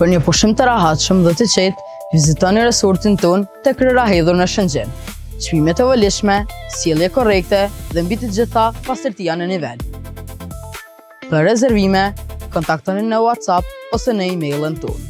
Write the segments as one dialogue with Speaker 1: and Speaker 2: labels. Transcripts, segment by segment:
Speaker 1: Për një pushim të rahatshëm dhe të qetë, vizitoni resortin ton tek Rëra Hedhur në Shëngjin. Çmimet e volishme, sjellje korrekte dhe mbi të gjitha pastërtia në nivel. Për rezervime, kontaktoni në WhatsApp ose në emailën tonë.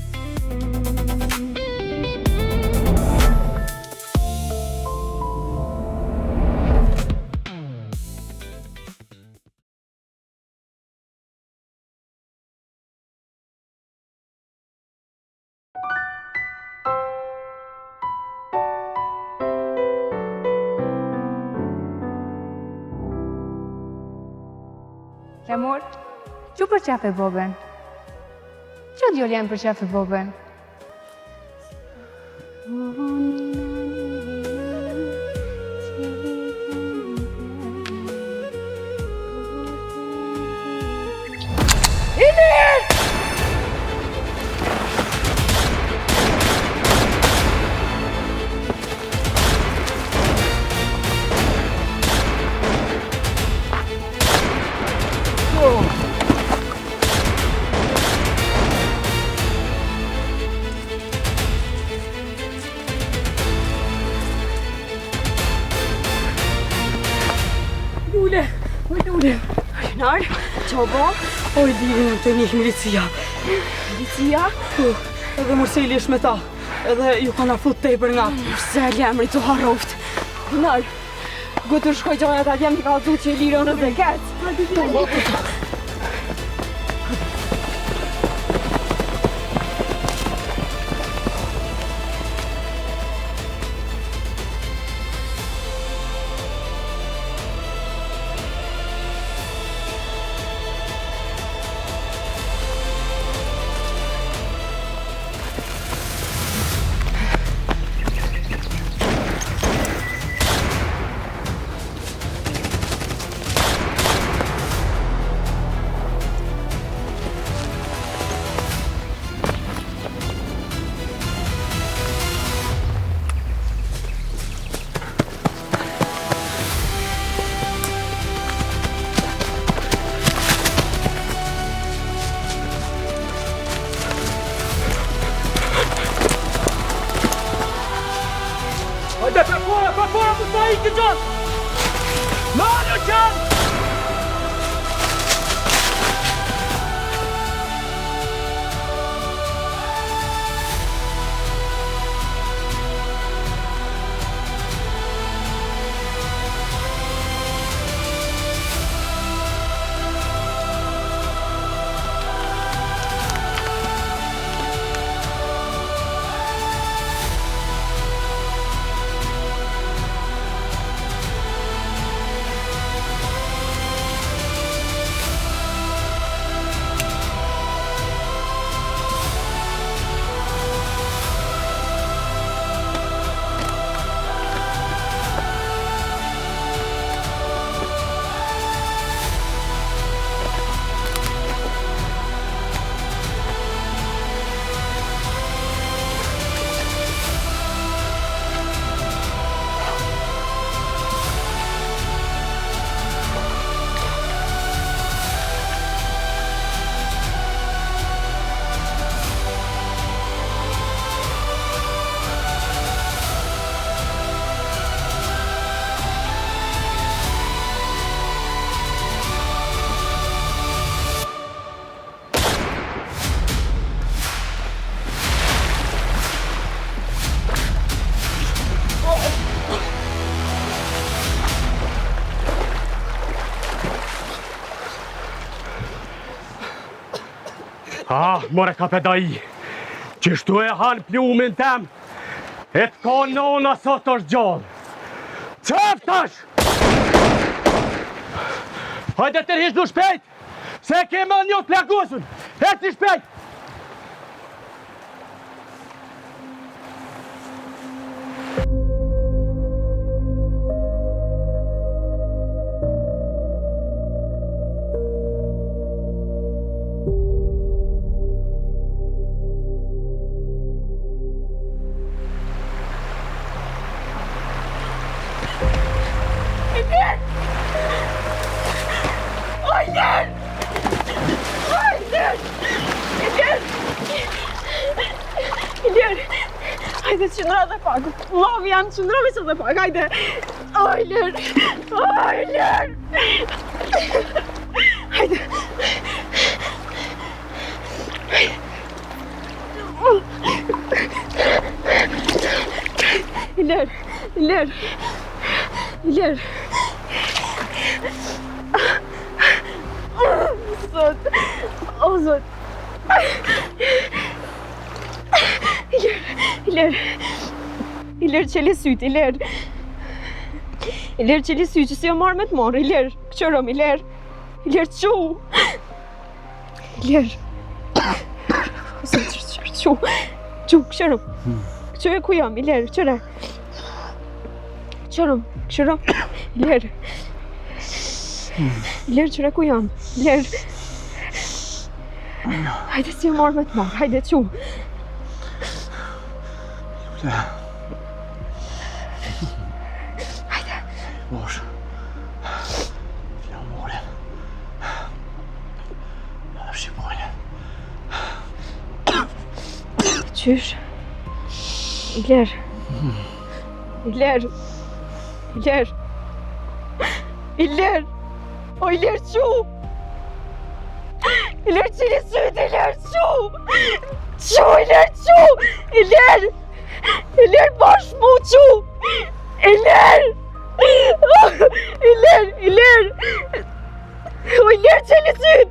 Speaker 2: Lemur, që për qef e boben? Që djoli janë për qef e boben?
Speaker 3: Lule, Ajnar, qobo? Oj, dini në të njih milicia.
Speaker 2: Milicia?
Speaker 3: Edhe Murseli është me ta, edhe ju kanë fut tepër nga.
Speaker 2: Murseli emri të harroft.
Speaker 3: Ajnar, gëtur shkoj gjonat atje më ka dhu që i lirë në dhe ketë.
Speaker 4: Hajde, për fora, për ta ikë gjatë! Lalu qënë! More ka pedai, që shtu e hanë plumin tem, e të ka nona sot është gjallë. Qëftash! Hajde të rishdu shpejt, se kemë një të plagusun, e të shpejt!
Speaker 3: Hajde, qëndra dhe pak. Vllavi jam, qëndra veç edhe pak, hajde. Ojler! Ojler! Hajde. İler. Zot. O zot. İler çeli syt, İler. İler çeli syt, që si o marrë me të marrë, İler. Këqërëm, İler. İler çu. İler. Çu, këqërëm. Këqërë ku jam, İler, këqërë. Këqërëm, İler. İler, qëre ku jam, İler. Hajde si o marrë me të marrë, hajde çu. Hajde.
Speaker 5: Bosh. Flamoren. Ja, shqipojnë.
Speaker 3: Qysh? İler. O İler çu. İler çeli süt, İler çu. İler çu. İler baş mu çu. İler. O İler çeli süt.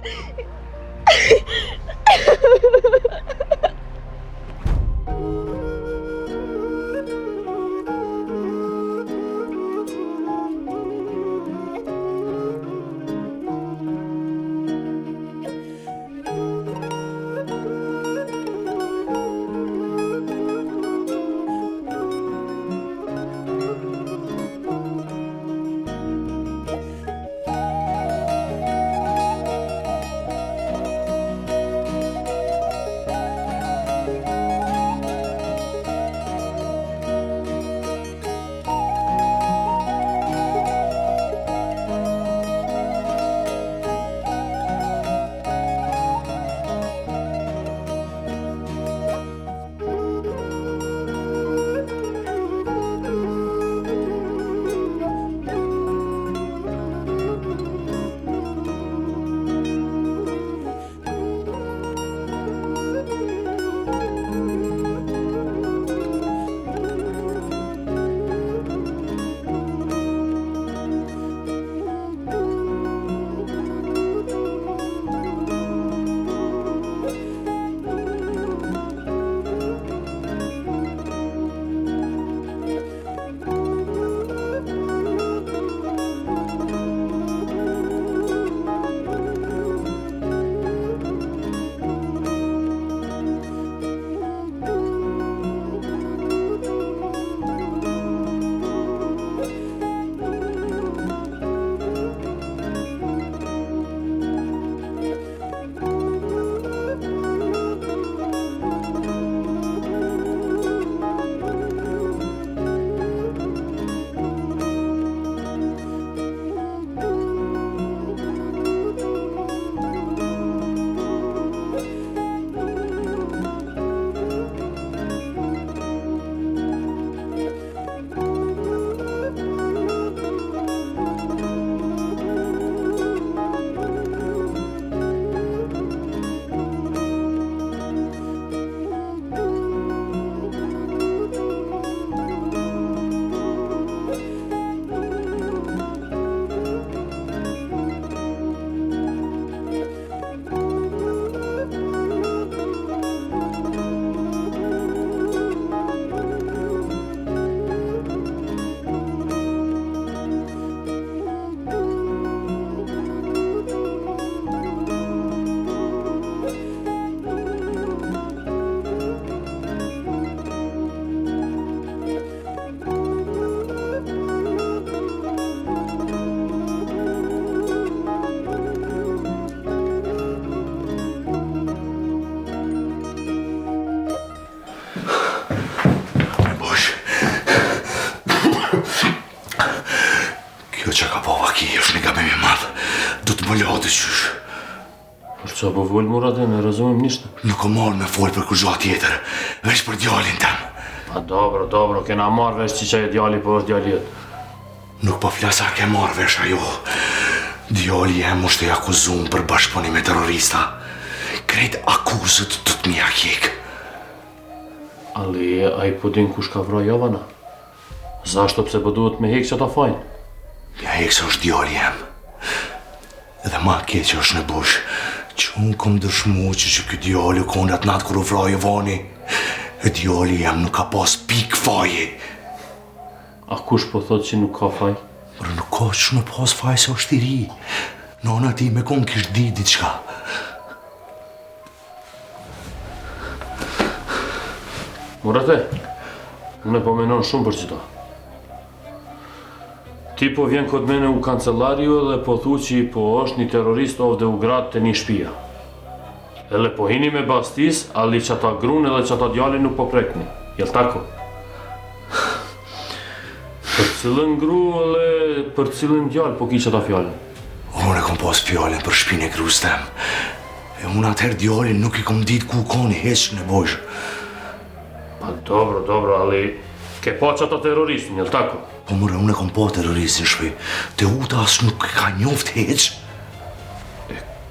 Speaker 5: Kjo që ka po vaki, është një gabim I madh. Du të më lehoti qysh.
Speaker 6: Për qa po volë mora dhe, ne razumim nishtë.
Speaker 5: Nuk o marrë me folë për kur gjatë tjetër, veç për djallin tem.
Speaker 6: A dobro, kena marrë vesh që e djali po është djali jet.
Speaker 5: Nuk po flasa ke marrë vesh ajo. Djali jem është e akuzum për bashkëpunim me terrorista. Krejt akuzët të të mja kjek.
Speaker 6: Ali, a i po din kush ka vra Jovana? Zashto pse po duhet me hek që ta fajnë?
Speaker 5: Ja hek se është djali jem. Edhe ma keq është në bush, që unë kom dëshmu që këtë djali u konë atë natë kër u vra Jovani. E djali jem nuk ka pas pik faje.
Speaker 6: A kush po thot që nuk ka faj?
Speaker 5: Por nuk ka që me pas faj se është i ri. Nona ti me konë kishtë di diçka.
Speaker 6: Murate, unë po menon shumë për qëta. Ti po vjen kod mene u kancellariu dhe po thu që po është një terrorist ovde u gratë të një shpia. Edhe po hini me bastis, ali që ata grun edhe që ata djali nuk po prekni. Jel tako? Për cilën gru edhe për cilën djali po ki që ata fjallin?
Speaker 5: Unë e kom pas fjallin për shpine e grus tem. E unë atëherë djalin nuk i kom dit ku koni heq në bojsh.
Speaker 6: Pa dobro, ali ke pa që ata terroristin, jel tako?
Speaker 5: Po mërë, unë e kom pa terroristin shpi. Te uta as nuk ka njoft heq.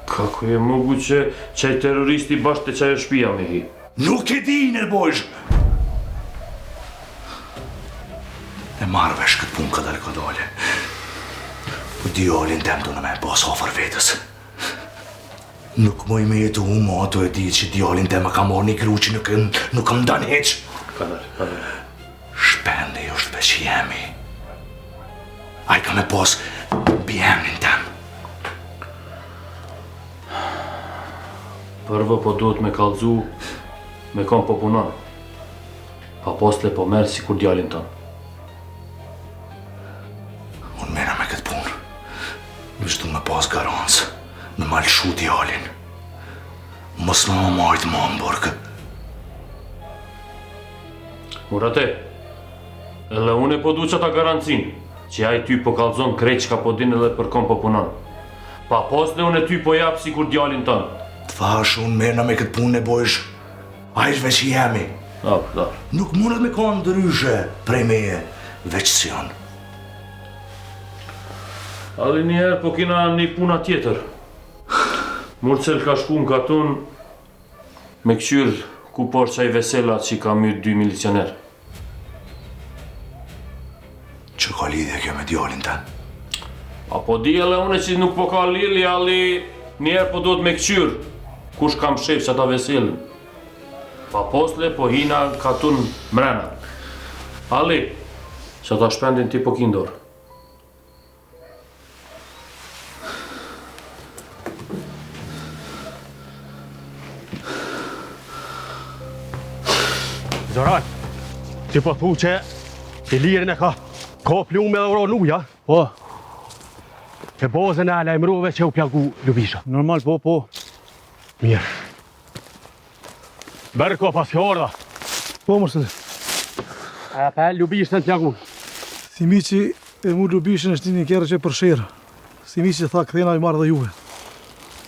Speaker 6: Kako je moguće qaj terroristi bashkë të qaj shpia me hi?
Speaker 5: Nuk e di në bojsh. E marrë vesh këtë punë ka dale. Po djalin tem du në me pas hafar vetës. Nuk moj me jetu ma ato e di që djalin tem ka marrë një kru që nuk kam dan heq.
Speaker 6: Ka dale.
Speaker 5: Shpendi është veç jemi. Aj ka me pas bjemnin tem.
Speaker 6: Përvë po duhet me kallzu, me kom po punon. Pa posle po merë si kur djalin tënë.
Speaker 5: Unë mena me këtë punë. Vishtu me pas garancë, me malshu djalin. Mos në më majtë më më bërgë.
Speaker 6: Murate, edhe unë e po du që ta garancin, që aj ty po kallzon krejt që ka po din edhe për kom po punon. Pa posle unë e ty po japë si kur djalin tënë.
Speaker 5: Thash, unë mena me këtë punë e bojsh. A ish veç jemi.
Speaker 6: Dobro.
Speaker 5: Nuk mundet me kanë ndryshe prej meje, veç si janë.
Speaker 6: Ali njerë po kina një puna tjetër. Murcel ka shku në katun me këqyr ku por qaj vesela që ka mytë 2 milicioner.
Speaker 5: Që ka lidhje kjo me djalin ten?
Speaker 6: Apo di edhe une që nuk po ka lili, ali njerë po duhet me këqyr kush kam shef që ata veselin. Pa posle po hina katun mrena. Ali, që ata shpendin ti po kindor.
Speaker 4: Zoran, ti po thu që i lirin e ka plume dhe uro nuja?
Speaker 7: Po,
Speaker 4: E bozën e lajmërove që u plagë Lubisha.
Speaker 7: normal, po.
Speaker 4: Mirë. Berko pas jorda.
Speaker 7: Po, mërsële.
Speaker 4: E pa Lubishën të plagë.
Speaker 7: Si miqi e mu Lubishën është një kjerë që për shërë. Si miqi që tha këthena i marrë dhe juve.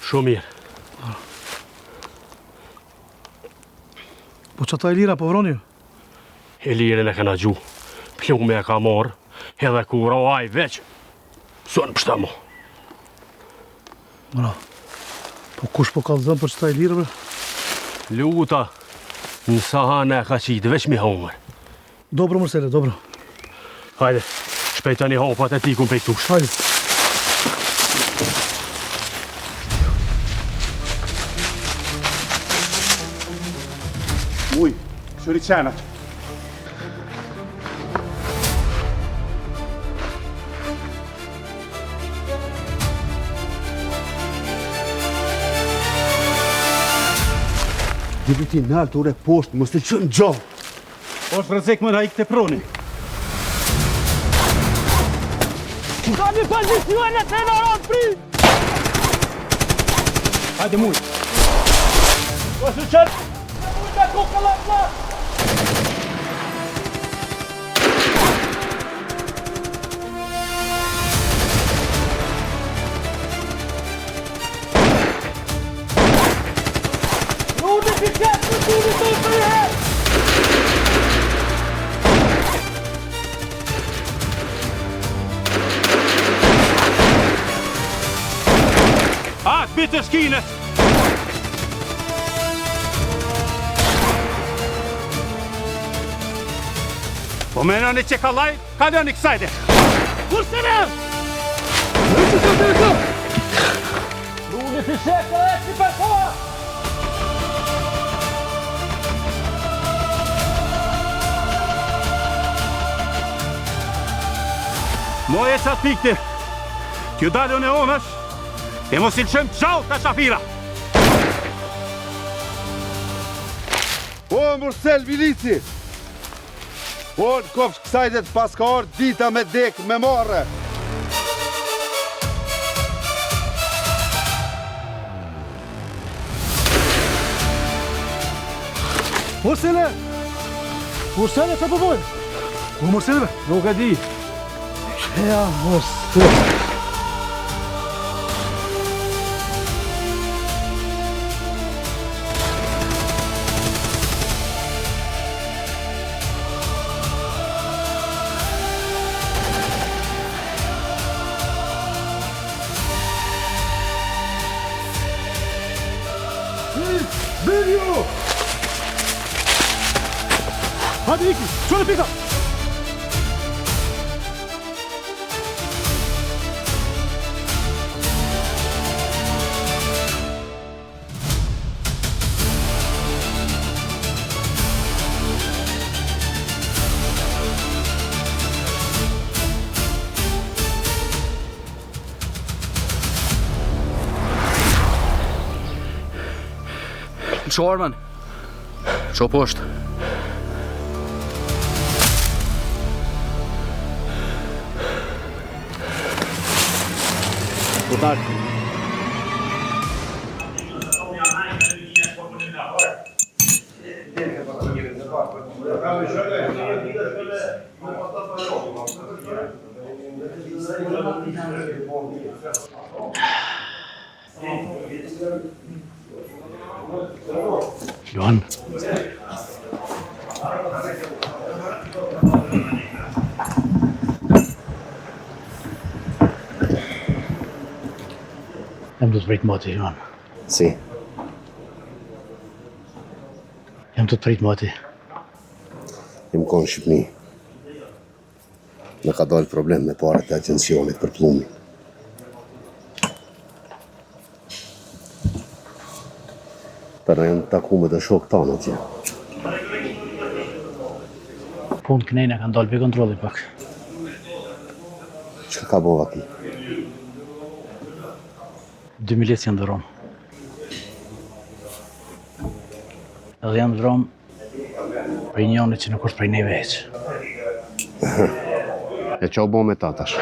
Speaker 4: Shumë mirë.
Speaker 7: Po që ta e lira po vroni ju?
Speaker 4: E lirin e këna gju. Plume e ka morë, edhe ku ro aj veç. Sonë pështa mo.
Speaker 7: Mra. Po kush po kallëzën për që ta e lirë, bre?
Speaker 4: Luta, në sahane e ka qitë, veç mi homër.
Speaker 7: Dobro, mërsele, dobro.
Speaker 4: Hajde, shpejta një hopat e ti ku pejtush.
Speaker 7: Hajde.
Speaker 8: Uj, shëri qenat. Dibi ti në altë ure poshtë, mos të qënë gjohë.
Speaker 9: është rrezik më rajk të proni.
Speaker 3: Ka një pozicion e të në rëndë prit!
Speaker 9: Hajde muj.
Speaker 3: Po së qëtë! Muj të kukë la plas! Unë të piket në të të të të
Speaker 9: Atë bitë shkinet! Po menoni që ka laj, kaloni kësajde! Kursene!
Speaker 4: Rune të shekë e si për koha!
Speaker 9: Moje qatë pikti, t'ju dalën e onësh, e mos i lëshëm gjallë të shafira!
Speaker 8: O, Mursel Milici! O, në kopsh kësajdet pas ka orë dita me dek me marre!
Speaker 7: Mursele! Mursele, që përbojnë? O, Mursele, nuk e di. Ja, Mursele. Benio! Hadi Iki, şöyle pika!
Speaker 10: Qo Arman? Qo poshtë?
Speaker 9: Butar.
Speaker 10: Johan. Jam të prit moti, Johan.
Speaker 8: Si?
Speaker 10: Jam të prit moti.
Speaker 8: Jem konë Shqipni. Në ka dalë problem me paret e agencionit për plumi. Për në jenë taku me të shok tanë atje.
Speaker 10: Punë kënejna kanë dalë për kontroli pak.
Speaker 8: Që ka bova ki?
Speaker 10: 2 milic janë dhërom. Edhe janë dhërom për njëni që nuk është prej neve heq.
Speaker 8: E që o bo me ta tash?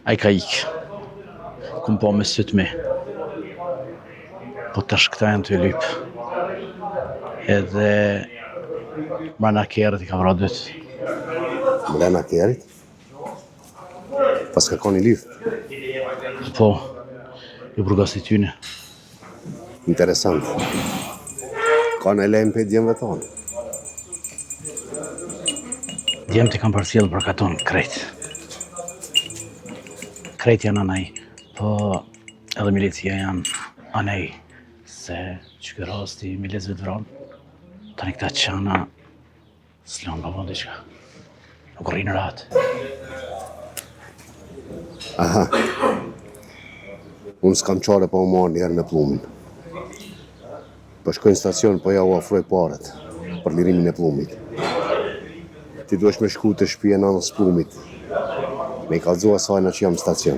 Speaker 10: A i ka ikë. Kum po me sytë me. Po tash këta janë të lypë. Edhe mrena kerët i ka vra dytë.
Speaker 8: Mrena kerit? Pas ka koni lyfë?
Speaker 10: Po, ju burgasi tyne.
Speaker 8: Interesant. Ka në lejmë për djemëve tonë?
Speaker 10: Djemë të kam përcjellë për katon, krejt. Krejt janë anaj, po edhe milicia janë anaj. Se që kërë rasti milicëve të vronë, tani këta qana s'lonë më bëndi qka. Nuk rrinë ratë.
Speaker 8: Aha. Unë s'kam qare pa u marrë njerë me plumin. Po shkojnë stacion, po ja u afroj paret për lirimin e plumit. Ti duesh me shku të shpije nënës plumit. Me i kalzua sajna që jam stacion.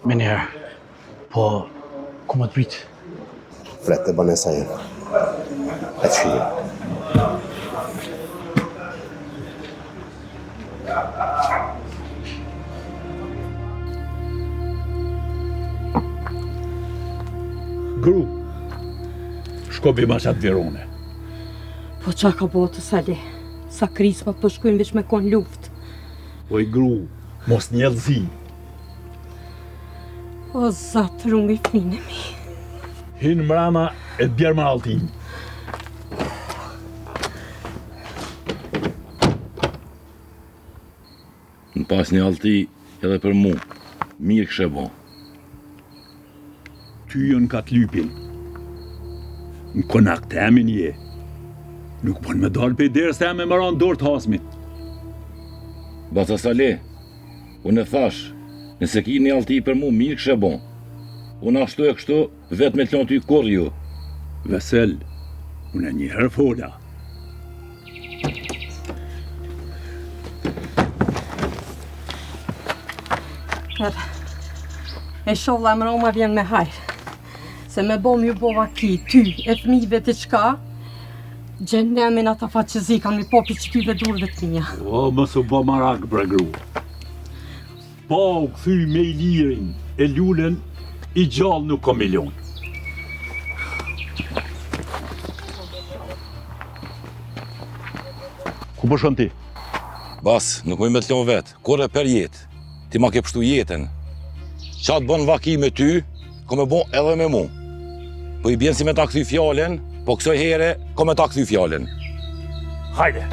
Speaker 10: Me njerë, po ku më të pritë?
Speaker 8: Fret të banesa jenë. E të shije.
Speaker 11: Gru, shko bi masat Virone.
Speaker 3: Po qa ka bo të Sali? Sa krisma po shkojnë vish me kon luft.
Speaker 11: Oj gru, mos njëllëzi.
Speaker 3: O zatë rungi flinë mi.
Speaker 11: Hinë mrama e të bjerë më altin.
Speaker 12: Në pas një alti edhe për mu.
Speaker 11: mirë kështë bon. Ty jën ka të lypin. Në konak të emin je. Nuk bon me dalë për i derë se me më ranë dorë të hasmit.
Speaker 12: Baca Sale, unë e thash, nëse ki një alti për mu, mirë kështë bon. Unë ashtu e kështu, vetë me të lonë ty kur ju.
Speaker 11: Vesel, unë e një herë fola.
Speaker 3: E sholla më roma vjen me hajrë. Se me bom ju bova ki, ty, e fmive të qka, gjenemin ata faqëzi kanë mi popi që tyve durve të minja.
Speaker 11: O, mësë u bo marak, bre gru. Pa u këthy me i lirin, e lullen, i gjallë nuk ka milion. Ku përshën ti?
Speaker 12: Bas, nuk më me të lonë vetë, kur e per jetë. Ti ma ke pështu jetën. Qatë bon vaki me ty, ko me bon edhe me mu. Po i bjenë si me ta këthy fjallën, po kësoj here, ko me ta këthy fjallën.
Speaker 11: Hajde!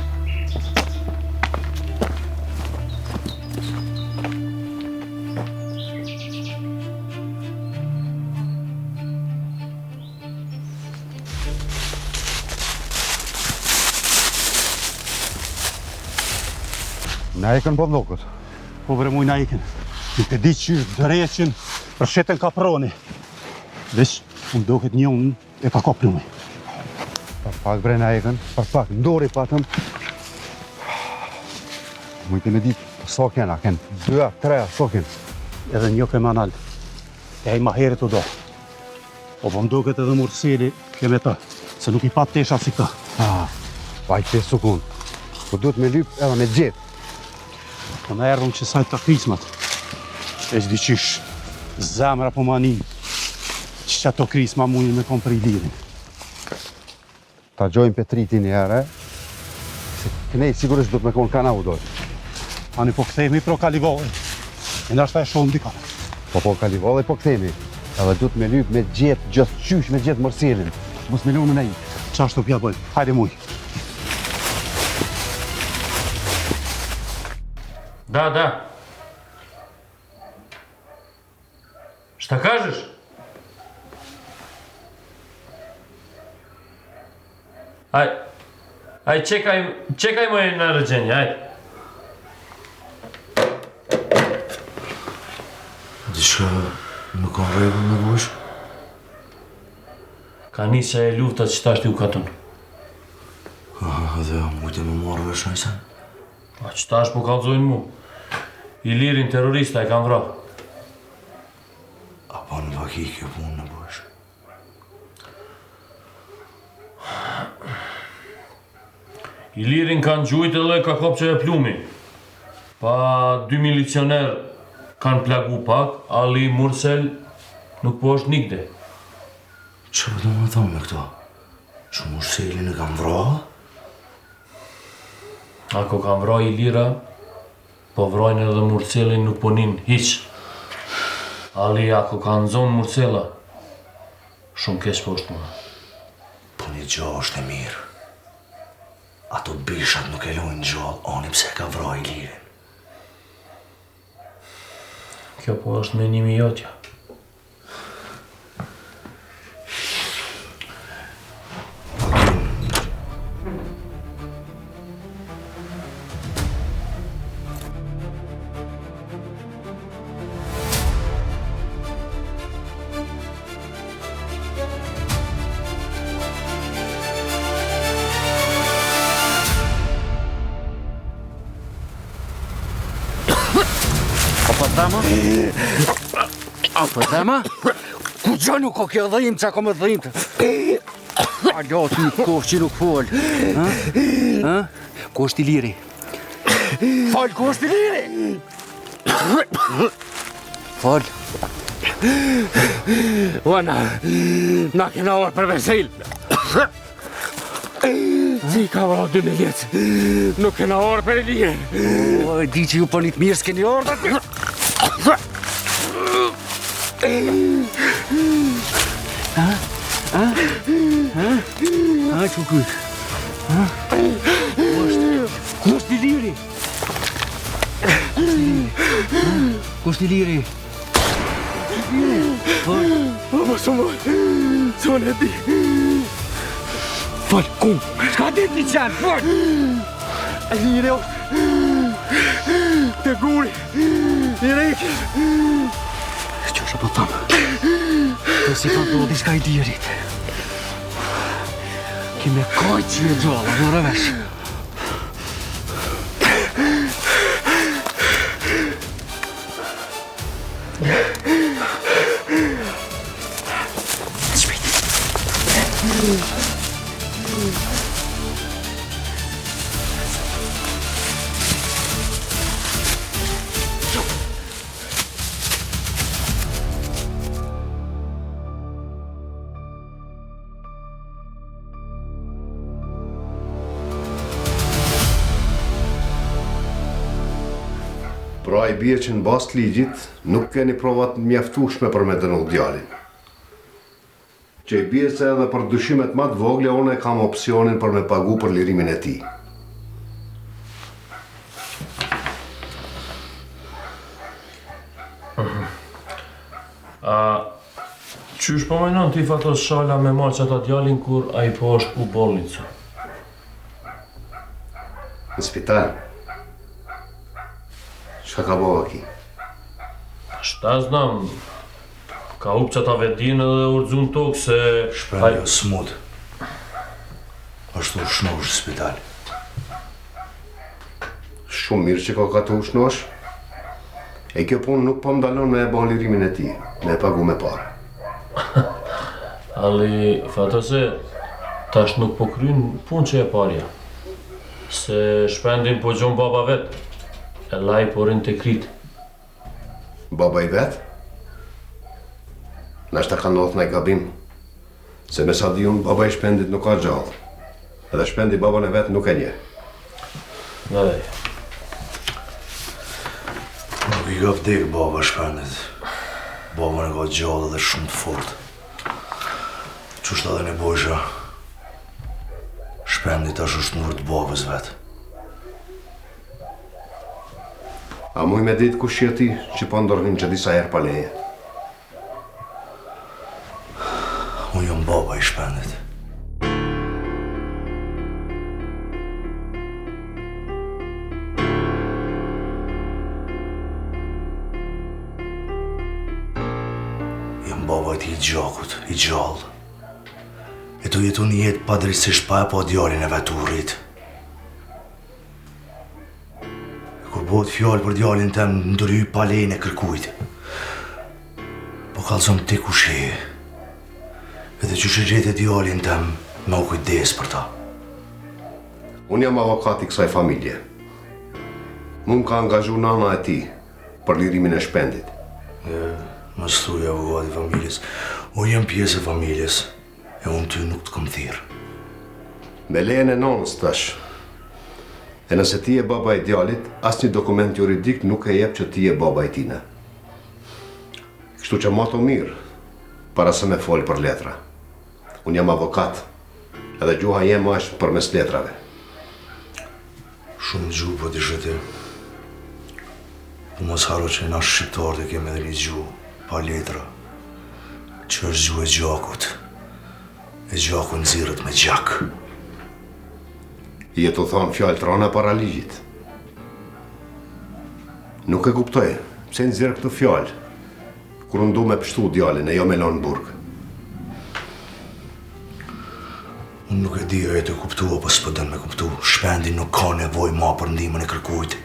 Speaker 9: Na e kënë po vlokët. Po bre muj na i kënë. Ti të di që dëreqin për shetën kaproni. Vesh, unë doket një unë e ka kopë nëme. Për pak bre na e kënë, për pak, ndori patëm. Mujtë me ditë, so kena, kënë 2-3, so kënë. Edhe një ke manal, e i ma heret u do. Po po më doket edhe Murseli, keme të, se nuk i pat tesha si këta.
Speaker 8: Pa i 5 sekundë. Po duhet me lyp edhe me gjithë.
Speaker 9: Po në erdhëm që sajtë të krismat. E që diqysh, zemra po manin, që që ato krisma mundin me kom për i lirin.
Speaker 8: Ta gjojnë Petriti një herë, se kënej sigurisht do të me konë kana u dojë.
Speaker 9: Ani po këthejmi pro Kalivole, e nashta e shumë dika.
Speaker 8: Po Kalivole po këthejmi, edhe du të me lyp me gjithë, gjithë qysh me gjithë Mërselin. Mos me lunë në i.
Speaker 9: Qashtu pja bëjmë, hajde muj.
Speaker 6: Да. Что кажешь? Ай, чекай мое народжение, ай.
Speaker 5: Diçka nuk ka rregull me bosh?
Speaker 6: Ka nisë e lufta që ta shti u katun.
Speaker 5: Dhe mujtë më marrë vesh nëjsen?
Speaker 6: Pa që ta është po kalzojnë mu. I lirin terrorista e kanë vra.
Speaker 5: Apo në vaki kjo punë në bosh?
Speaker 6: I lirin kanë gjujt edhe ka kopqe e plumi. Pa 2 milicioner kanë plagu pak, ali Mursel nuk po është nikde.
Speaker 5: Që përdo më thonë me këto? Që Murselin e kanë vra?
Speaker 6: Ako kanë vra i lira, po vrojnë edhe Murselin nuk po nin hiq. Ali ako kanë zonë Mursela, shumë keq po është mua.
Speaker 5: Po një gjo është e mirë. Ato bishat nuk e lojnë gjallë, oni pse ka vra i lirin.
Speaker 6: Kjo po është menimi jotja.
Speaker 10: Apo dhema? Ku gjo nuk o kjo dhim që ako me dhim të? A gjo ty kohë që nuk fol. Ku është i liri? Fol, ku është i liri? Fol. Wana, na kena orë për vesil. Si ka vra 2 miljet, nuk kena orë për i liri. O, di që ju për një të mirë s'keni orë dhe... Që kuj? Ku është i liri? Ku është i liri?
Speaker 4: Po së më e di. Fal, ku? Shka dit një qenë, fal! A njëre është të guri, njëre iki. Që është po thamë? Të si ka do diska i dirit. Kime kaj që e gjalla, vërë vesh.
Speaker 8: Pra i bie që në bazë të ligjit nuk keni provat mjaftueshme për me dënu djalin. Që i bie se edhe për dyshimet më të vogla unë e kam opsionin për me pagu për lirimin e tij.
Speaker 6: Qysh po menon ti fatos shala me marrë që ata djalin kur a i po është u bolnicu?
Speaker 8: Në spital. Çka ka bëva ki?
Speaker 6: Shta znam, ka up që ta vedin edhe urdzun tokë se...
Speaker 5: Shprejnë smut. është u shnosh në spital.
Speaker 8: Shumë mirë që ka të ushnosh. E kjo punë nuk po më dalon me e bon lirimin e ti, me e pagu me parë.
Speaker 6: Ali, fatose, tash nuk po kryin punë që e parja. Se shpendin po gjon baba vetë, e laj porin të kritë.
Speaker 8: Baba i vetë? Nashta ka ndodhur në gabim. Se me sa di unë, baba i shpendit nuk ka gjallë. Edhe shpendi baban e vetë nuk e nje.
Speaker 6: Nëdej.
Speaker 5: Nuk i ka vdek baba shpendit. Baba në ka gjallë dhe shumë të fort. Qështë edhe në bojsha, shpendit ashtë është nërë të babës vetë.
Speaker 8: A muj me ditë kush je ti që po ndorhin që disa herë pa leje?
Speaker 5: Unë jam baba i shpendit. Jam baba i ti i gjakut, i gjallë. E tu jetu një jetë pa drejtësisht pa e po djalin e vetë u rritë. Kur bëhet fjallë për djalin tem, ndërhy pa lejnë e kërkujt. Po kalzon ti ku sheje. Edhe që shë gjete djalin tem, me u kujdes për ta.
Speaker 8: Unë jam avokat i kësaj familje. Mu më ka angazhu nana e ti për lirimin e shpendit.
Speaker 5: Më thuj avokat i familjes. Unë jam pjesë e familjes, e unë ty nuk të kom thirë.
Speaker 8: Me lejen e nanës tash. E nëse ti e baba i djalit, asnjë dokument juridik nuk e jep që ti e baba i tina. Kështu që ma të mirë, para se me folë për letra. Unë jam avokat, edhe gjuha jem është për mes letrave.
Speaker 5: Shumë gjuhë po t'i shëti. Po mos haro që na shqiptarët e keme edhe një gjuhë, pa letra, që është gjuhë e gjakut. E gjaku nëzirët me gjak.
Speaker 8: Je të thonë fjallë të rana para ligjit. Nuk e kuptoj, pse nëzirë këtë fjallë, kur unë du me pështu djalin e jo me lanë burg.
Speaker 5: Unë nuk e di e të kuptu apo s'po dën me kuptu. Shpendi nuk ka nevoj ma për ndihmën e kërkujt,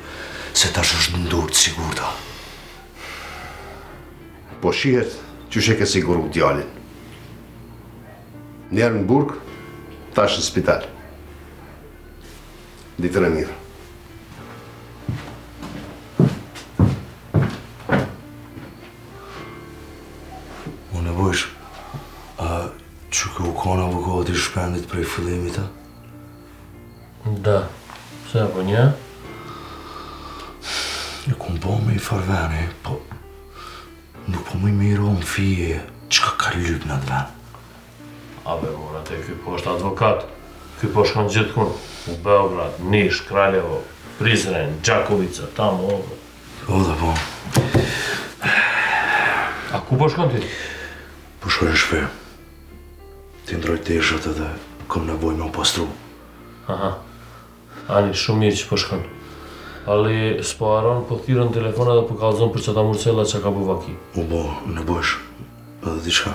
Speaker 5: se tash është në durë të sigurta.
Speaker 8: Po shihet që she ke siguru djalin. Njerë në burg, tash në spital. Ditën e mirë.
Speaker 5: Unë e bojsh, që ka u kanë avokati i shpendit prej fillimit, a?
Speaker 6: Da, pse po një?
Speaker 5: E kom bo me i farveni, po nuk po më i miro në fije qka ka lyp në atë ven.
Speaker 6: Abe, mora te, ky po është advokat. Ky po shkon gjithkun. U Beograd, Niš, Kraljevo, Prizren, Gjakovica, tamo, ovdje.
Speaker 5: O da po.
Speaker 6: A Ku po shkon ti?
Speaker 5: Po shkoj në shtëpi. Ti ndroj teshët edhe kam nevojë me u pastru.
Speaker 6: Aha. Ani, shumë mirë që po shkon. Ali s'po haron, po thirrën telefon edhe po kallzon për çata murcella që ka bu vaki.
Speaker 5: U bo, në bësh edhe diçka.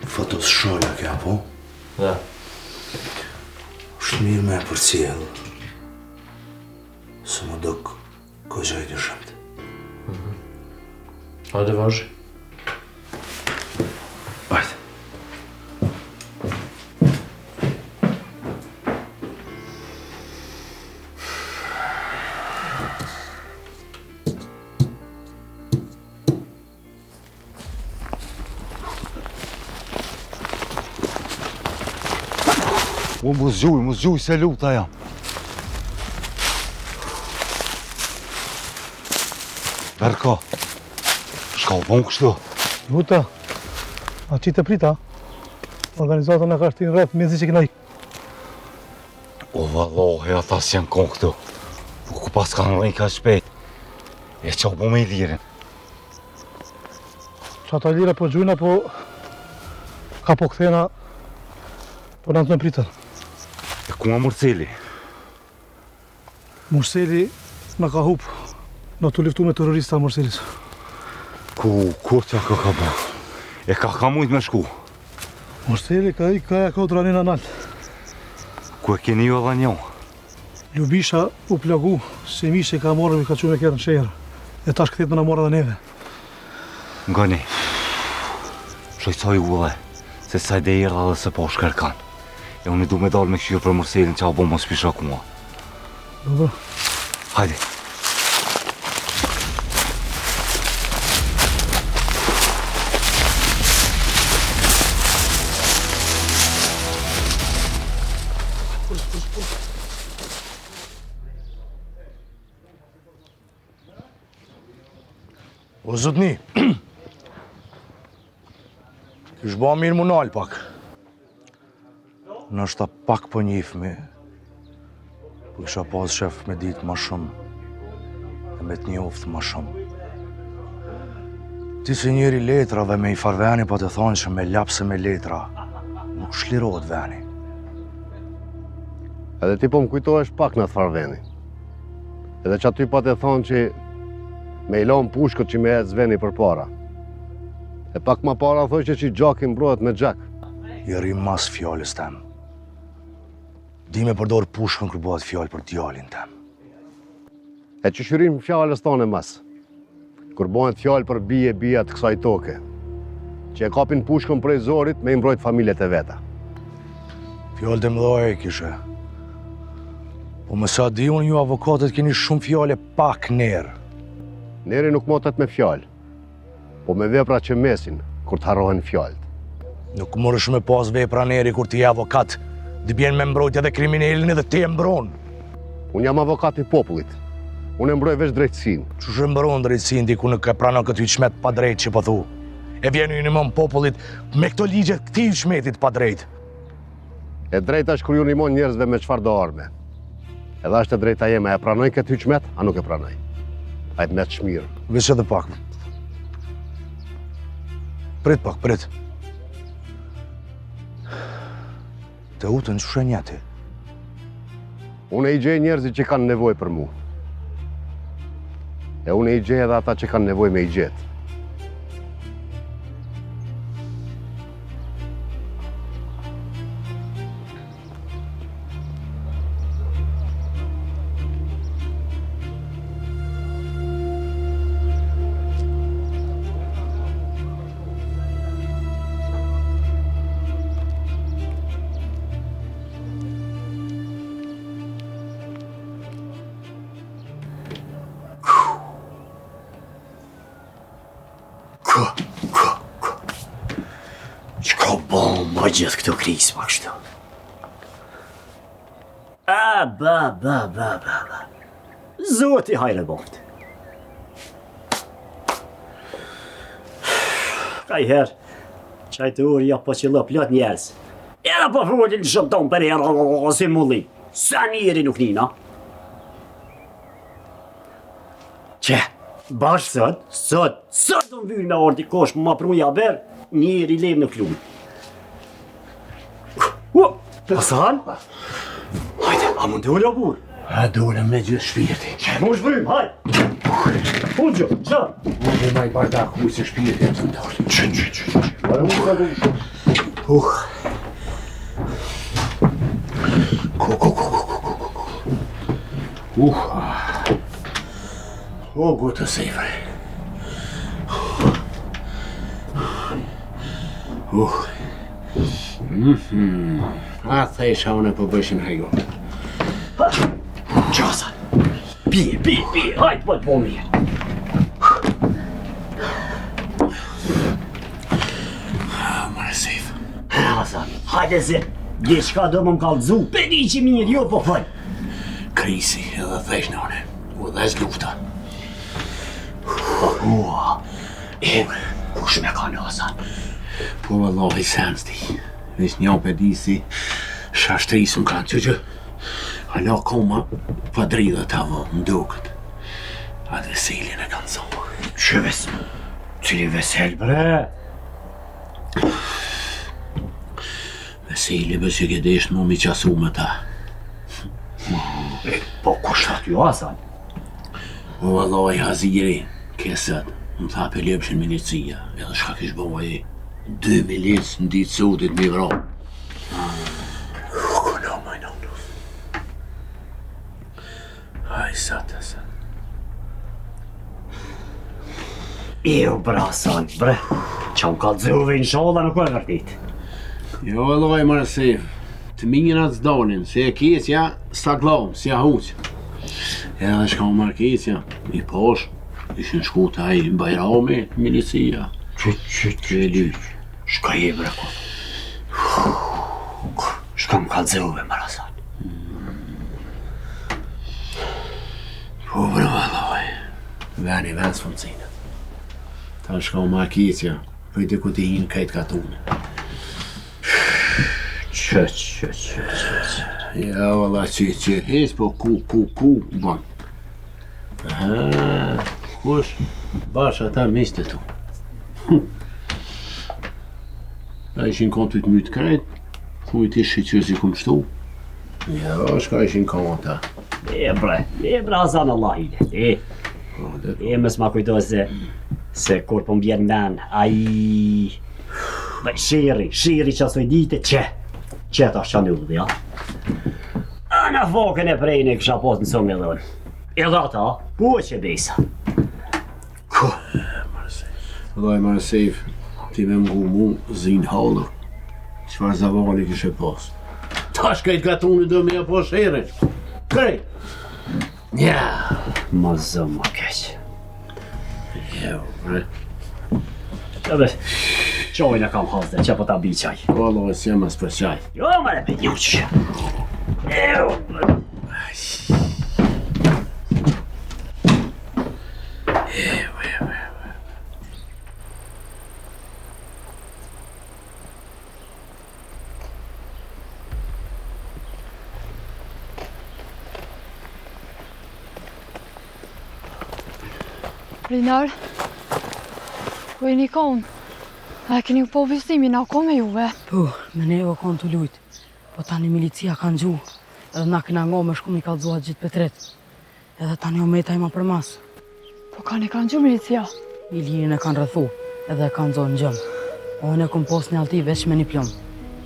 Speaker 5: Fotos shola kja, po?
Speaker 6: Ja.
Speaker 5: Është mirë me e përcjell. Se më dok kogja i dyshemt.
Speaker 6: Hajde vazhdi.
Speaker 5: Hajde.
Speaker 9: Mos zgjuj se luta jam. Berko, shka u bon kështu?
Speaker 7: Luta, a qitë të prita? Organizatën e ka shtinë rreth mezi që kina i.
Speaker 9: O vallohi, ata si janë kon këtu. Po ku pas kanë rrinë ka shpejt. E qa u bo me i lirin.
Speaker 7: Qa ta lira po gjujna, po... Ka po këthena... Po në të në pritën.
Speaker 9: E ku ma Murceli?
Speaker 7: Murceli në ka hup. Në të liftu me terrorista Murcelis.
Speaker 9: Kur tja ka bo? E ka mujt me shku?
Speaker 7: Murceli ka i ka dranin analt.
Speaker 9: Ku e keni jo dhe njo?
Speaker 7: Ljubisha u plagu, se mi që ka morë i ka që me kjerë në shërë. E tash këthet me në morë dhe neve.
Speaker 9: Ngani, shojtoj u dhe, se saj dhe i rrë dhe se po shkërkan. E unë i du me dalë me këshirë për Murcelin që a bo mos pisha kuma.
Speaker 7: Dobro.
Speaker 9: Hajde.
Speaker 13: O zotni, kish ba mirë mu nalë pak. Nështë pak po njifmi, po kisha pas shef me ditë ma shumë, dhe me të njoftë ma shumë. Ti si njëri letrave me i farveni po të thonë që me lapse me letra, nuk shlirohet veni.
Speaker 8: Edhe ti po më kujtohesh pak në të farveni. Edhe që aty po të thonë që me i lonë pushkët që me e zveni për para. E pak ma para thoi që gjakin mbrohet me gjak.
Speaker 13: Jeri mas fjallës tem. Di me përdor pushkën kër bëhet fjallë për djalin tem.
Speaker 8: E që shyrim fjallës tonë e mas. Kër bëhet fjallë për bia të kësaj toke. Që e kapin pushkën prej zorit me i mbrojt familjet e veta.
Speaker 13: Fjallë të mdoj e kishe. Po më sa di unë ju avokatët keni shumë fjallë pak nerë.
Speaker 8: Neri nuk motet me fjallë, po me vepra që mesin, kur të harrohen fjallët.
Speaker 13: Nuk mërësh me pas vepra neri kur ti je avokat, dhe bjen me mbrojtja dhe kriminelin edhe ti e mbron.
Speaker 8: Unë jam avokat i popullit, unë e mbroj veç drejtësin.
Speaker 13: Qush e mbron drejtësin di ku nuk e pranon këtë yqmet pa drejt që po thu. E vjen ju një mën popullit me këto ligjet këti yqmetit pa drejt.
Speaker 8: E drejta është kur ju nimon njerëzve me qfar do arme. Edhe është e drejta jeme, e pranoj këtë yqmet, a nuk e pranoj. Ajtë me të shmirë.
Speaker 13: Vesh edhe pak. Prit pak, prit. Të utën që shenjati?
Speaker 8: Unë e i gjej njerëzit që kanë nevoj për mu. E unë e i gjej edhe ata që kanë nevoj me i gjetë.
Speaker 14: Ma gjithë këto krisë ma kështu. Ba. Zoti hajre boft. Ka i herë, qajtë uri ja po qëllë plot njerës. Era po fullin shumë tonë për era si mulli. Sa njeri nuk nina. Që, Bash sot unë vyri me ordi kosh më ma pruja ber, njeri lem në klum. Hasan? Hajde, a mund të ullë o bur?
Speaker 13: A dolem me gjithë shpirti.
Speaker 14: Që mu shbrim, hajde! Unë gjo, gjo!
Speaker 13: Unë maj bardak huj se shpirti e të ndalë. Që. O, gotë të sejfre. A thejsha unë po bëshin hajgo.
Speaker 14: Qasan! Pije, hajde, po të po mirë.
Speaker 13: Mare sejf.
Speaker 14: Hasan, hajde se, diçka do më kallëzu, pedi që mirë, jo po fëll.
Speaker 13: Krisi edhe thesh në une, u dhez lufta.
Speaker 14: Kush me ka në Hasan?
Speaker 13: Po vëllohi sensti, vesh një pedi si shashtrisën kanë që hala koma padridhe të avë më dukët. Atë veselin e kanë zonë.
Speaker 14: Që cili vesel bre?
Speaker 13: Veseli bë që këdesh në mi qasu me ta.
Speaker 14: Po kushtat ju Hasan?
Speaker 13: O vëlloj Haziri, kesët, më tha për lepshin milicia, edhe shka kish bëvaj 2 milic në ditë sotit mi vro. Kono majnon. Aj, satë.
Speaker 14: Jo bra Hasan, bre, që më kallëzuve inshallah nuk e vërtit.
Speaker 13: Jo vëlloj Marsif, të minjërat zdonin, se e kisja sta glovë, si a huqë. Edhe shka më markisja, i posh, ishin shku të aji në Bajrami, milicia.
Speaker 14: Që e lyq, shka je bre ko. Shka më kallëzuve Marasan.
Speaker 13: Po bre vëlloj, veni vend s'funksinët. Ta shka më markisja, pëjtë ku t'i hinë kajtë katune.
Speaker 14: Që.
Speaker 13: Ja, valla, që hes, po ku, bon. Aha, kush, bash ata miste tu. A ishin kontu të mytë krejt, ku i tishë që si kum shtu. Ja, shka ishin konta.
Speaker 14: Bre Hasan Allah ile. Mësë ma kujtoj se kur po m'bjen men, aji... Shiri që asoj dite që ta shqa një dhe, ja. Nga fokën e prejnë e kësha posë në somë e dhonë. Edhe ata, po që bejsa.
Speaker 13: Vëllaj Marsif, ti me mgu mu zinë halër. Qfar zavali kështë e posë. Ta shkajt katuni do me e po shere. Krej!
Speaker 14: Nja, ma zëmë ma keqë.
Speaker 13: Jo, bre.
Speaker 14: Ebe, qojnë e kam hasde, që po ta bi qaj.
Speaker 13: Vëllaj, si jam as për qaj.
Speaker 14: Jo, mare pe një që. Jo,
Speaker 2: Rinar, ku e një konë? A e keni po vestimin, a ko me juve?
Speaker 1: Po, me ne o konë të lujtë, po tani milicia kanë gju, edhe na këna ngo me shku mi kallëzuat gjithë petret, edhe tani o meta ima për mas.
Speaker 2: Po kanë e kanë gju milicia?
Speaker 1: Ilirin e kanë rëthu, edhe e kanë zonë në gjëmë. O në kom pos një alti veç me një plomë,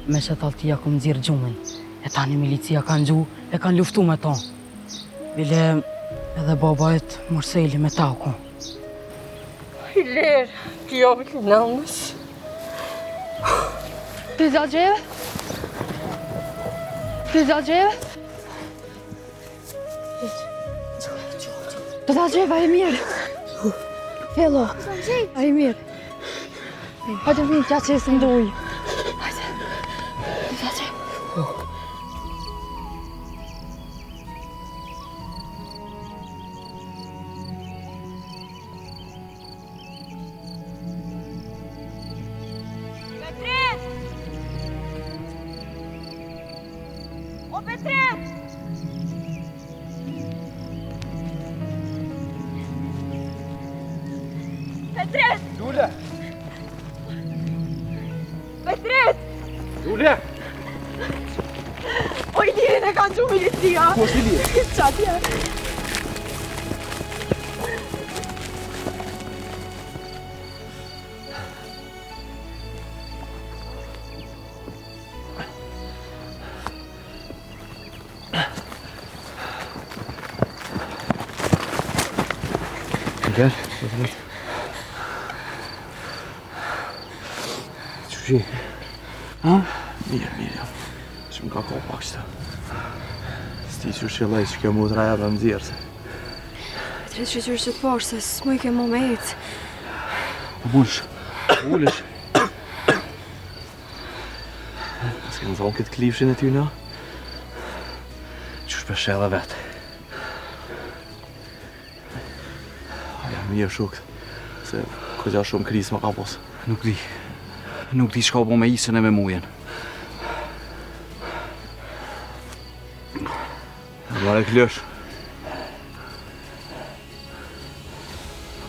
Speaker 1: me që të altia kom dzirë gjumën, e tani milicia kanë gju, e kanë luftu me ta. Bile edhe babajt Morseli me ta u konë.
Speaker 3: Ilir, kjo vëllë nëmës.
Speaker 2: Ti za gjeve? Ti za gjeve? Ti za gjeve, a i mirë. Hello, a i mirë. Hajde vinë, tja që e së ndoj. Hajde, ti za gjeve. Petret!
Speaker 4: Lule!
Speaker 2: Petret!
Speaker 4: Lule!
Speaker 2: O Ilirin e kanë gjumë milicia!
Speaker 4: Ku është Iliri?
Speaker 2: Qatje!
Speaker 4: Gel, gel. Çuçi. Ha? Mirë. Që më ka kohë pak qëta. Sti që shëllaj që kjo mu të raja dhe më dzirë se.
Speaker 2: Petret që qërë që të parë, se s'mu i ke mu me jetë.
Speaker 4: Ullësh. Ska më thonë këtë klifshin e ty na? Që shpeshe edhe vetë. Mirë shukët, se këgja shumë krisë më ka posë.
Speaker 10: Nuk di shka po me isën e me mujen.
Speaker 4: Mare klësh.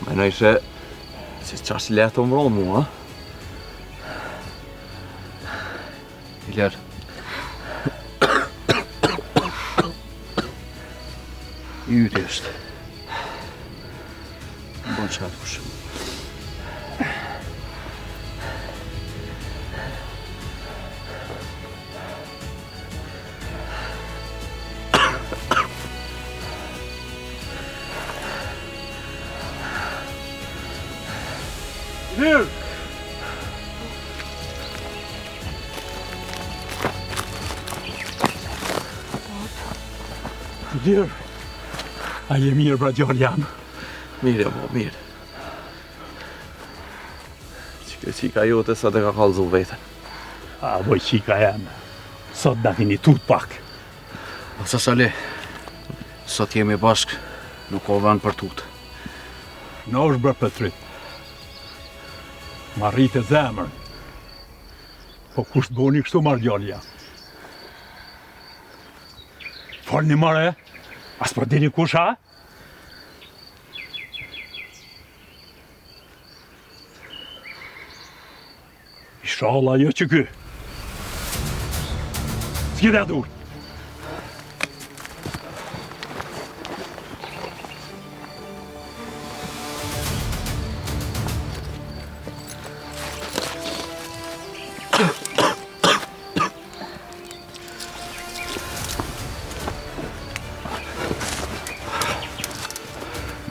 Speaker 4: Menoj që qash letë të mbronë mua,
Speaker 10: Ilir. Yti është. Bon qatë kush.
Speaker 11: Ilir! Ilir! A je mirë, pra gjallë jam?
Speaker 4: Mirë, mirë. Që qika jote sa të ka kalëzu vetën.
Speaker 11: A, boj qika jam. Sot da vini tut pak.
Speaker 10: Sa Sali, sot jemi bashk, nuk o vën për tut.
Speaker 11: Në është bërë Petrit. Ma rritë e zemër. Po kusht boni kështu marrë gjallë jam. Falni mare, as për dini kush ha? Inshallah jo që ky. S'ki dhe dur.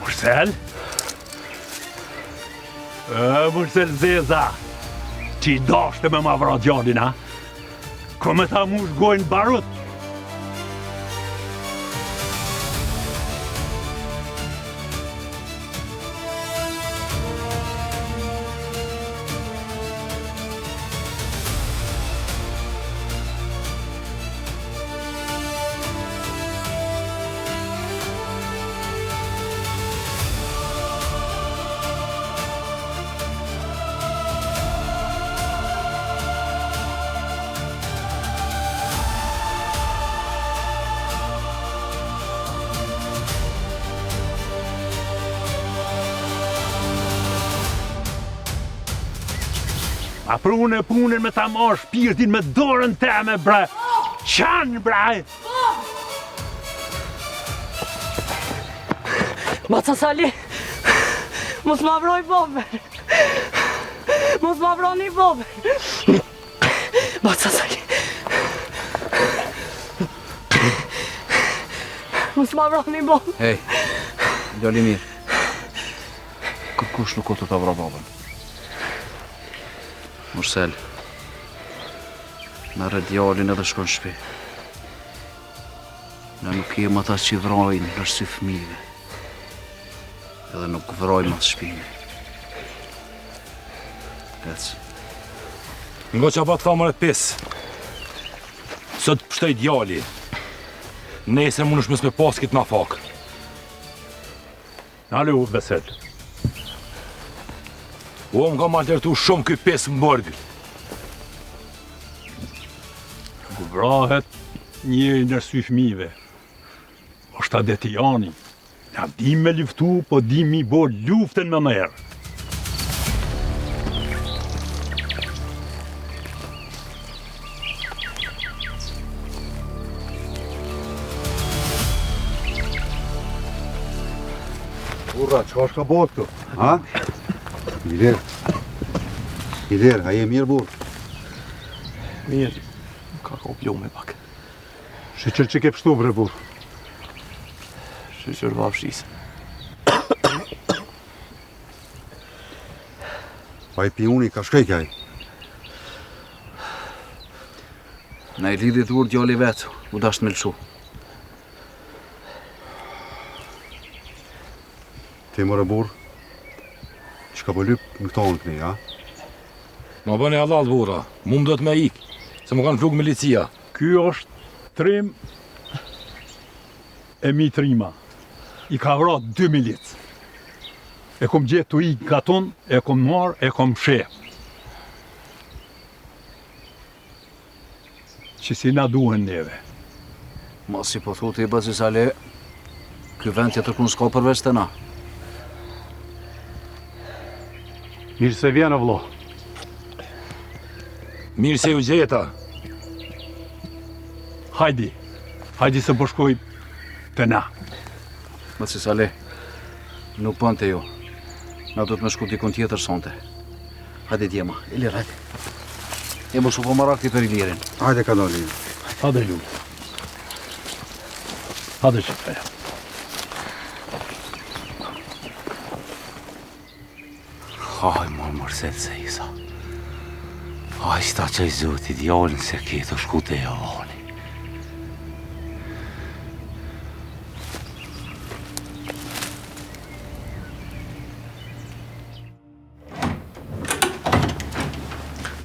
Speaker 11: Mursel? Mursel Zeza, që i dashte me ma vra gjallin, ha? Ko me ta mush gojnë barut? A punën me ta marrë shpirtin me dorën teme, bre! Qanë, bre!
Speaker 3: Maca Sali, mos ma vroj bober. Mos ma vroni bober. Maca Sali. Mos ma vroni bober.
Speaker 10: Hej, djali mirë. Kërkush nuk o të vra babën. Mursel, në rëdjallin edhe shkon shpi. Ne nuk jem ata që i vrojnë në sy fëmijëve. Edhe nuk vrojnë atë shpime. Ecë.
Speaker 12: Ngo që pa të thamër e pisë. Sot pështej djali. Nesër më nëshmes me pas kitë na fakë.
Speaker 11: Alo, Besel.
Speaker 12: O, më ka ma lërtu shumë këj pesë më bërgë.
Speaker 11: Ku vrahet njëri në sy fëmijëve. Është adeti jani. Na dim me luftu, po dim mi bo luftën me merë.
Speaker 9: Burra, çka është ka bot këtu? Ha? Ilir. Ilir, a je mirë burr?
Speaker 4: Mirë, ka plume pak.
Speaker 9: Sheqer që ke pështu bre burr?
Speaker 4: Sheqer vafshis.
Speaker 9: Pa i pijuni ka shkejkjaj.
Speaker 10: Na i lidhit ur djali vetë, u dasht me lëshu.
Speaker 9: Ti mëre burr, që ka po lyp në këto në këni, ha?
Speaker 12: Ma bëni halal, burra, mu më do të me ik, se më kanë fluk milicia.
Speaker 11: Ky është trim e mi trima. I ka vra 2 milic. E kom gjetë të i katon, e kom marë, e kom shef. Që si na duhen neve.
Speaker 10: Ma si po thotë i bëzi sale, ky vend tjetër kun s'ka përveç të na.
Speaker 9: Mirë se vjenë, vlo.
Speaker 12: Mirë se ju gjeta.
Speaker 11: Hajdi se bëshkoj të na.
Speaker 10: Bëzi sale, nuk pën të jo. Na do të me shku dikun tjetër sonte. Hajde djema, Ilir, hajde. E më shupo marak ti për Ilirin.
Speaker 9: Hajde ka doli.
Speaker 11: Hajde ju. Hajde që të
Speaker 10: Haj, mërset se isa. Haj, sta që i zotit djallin se ke të shku të javani.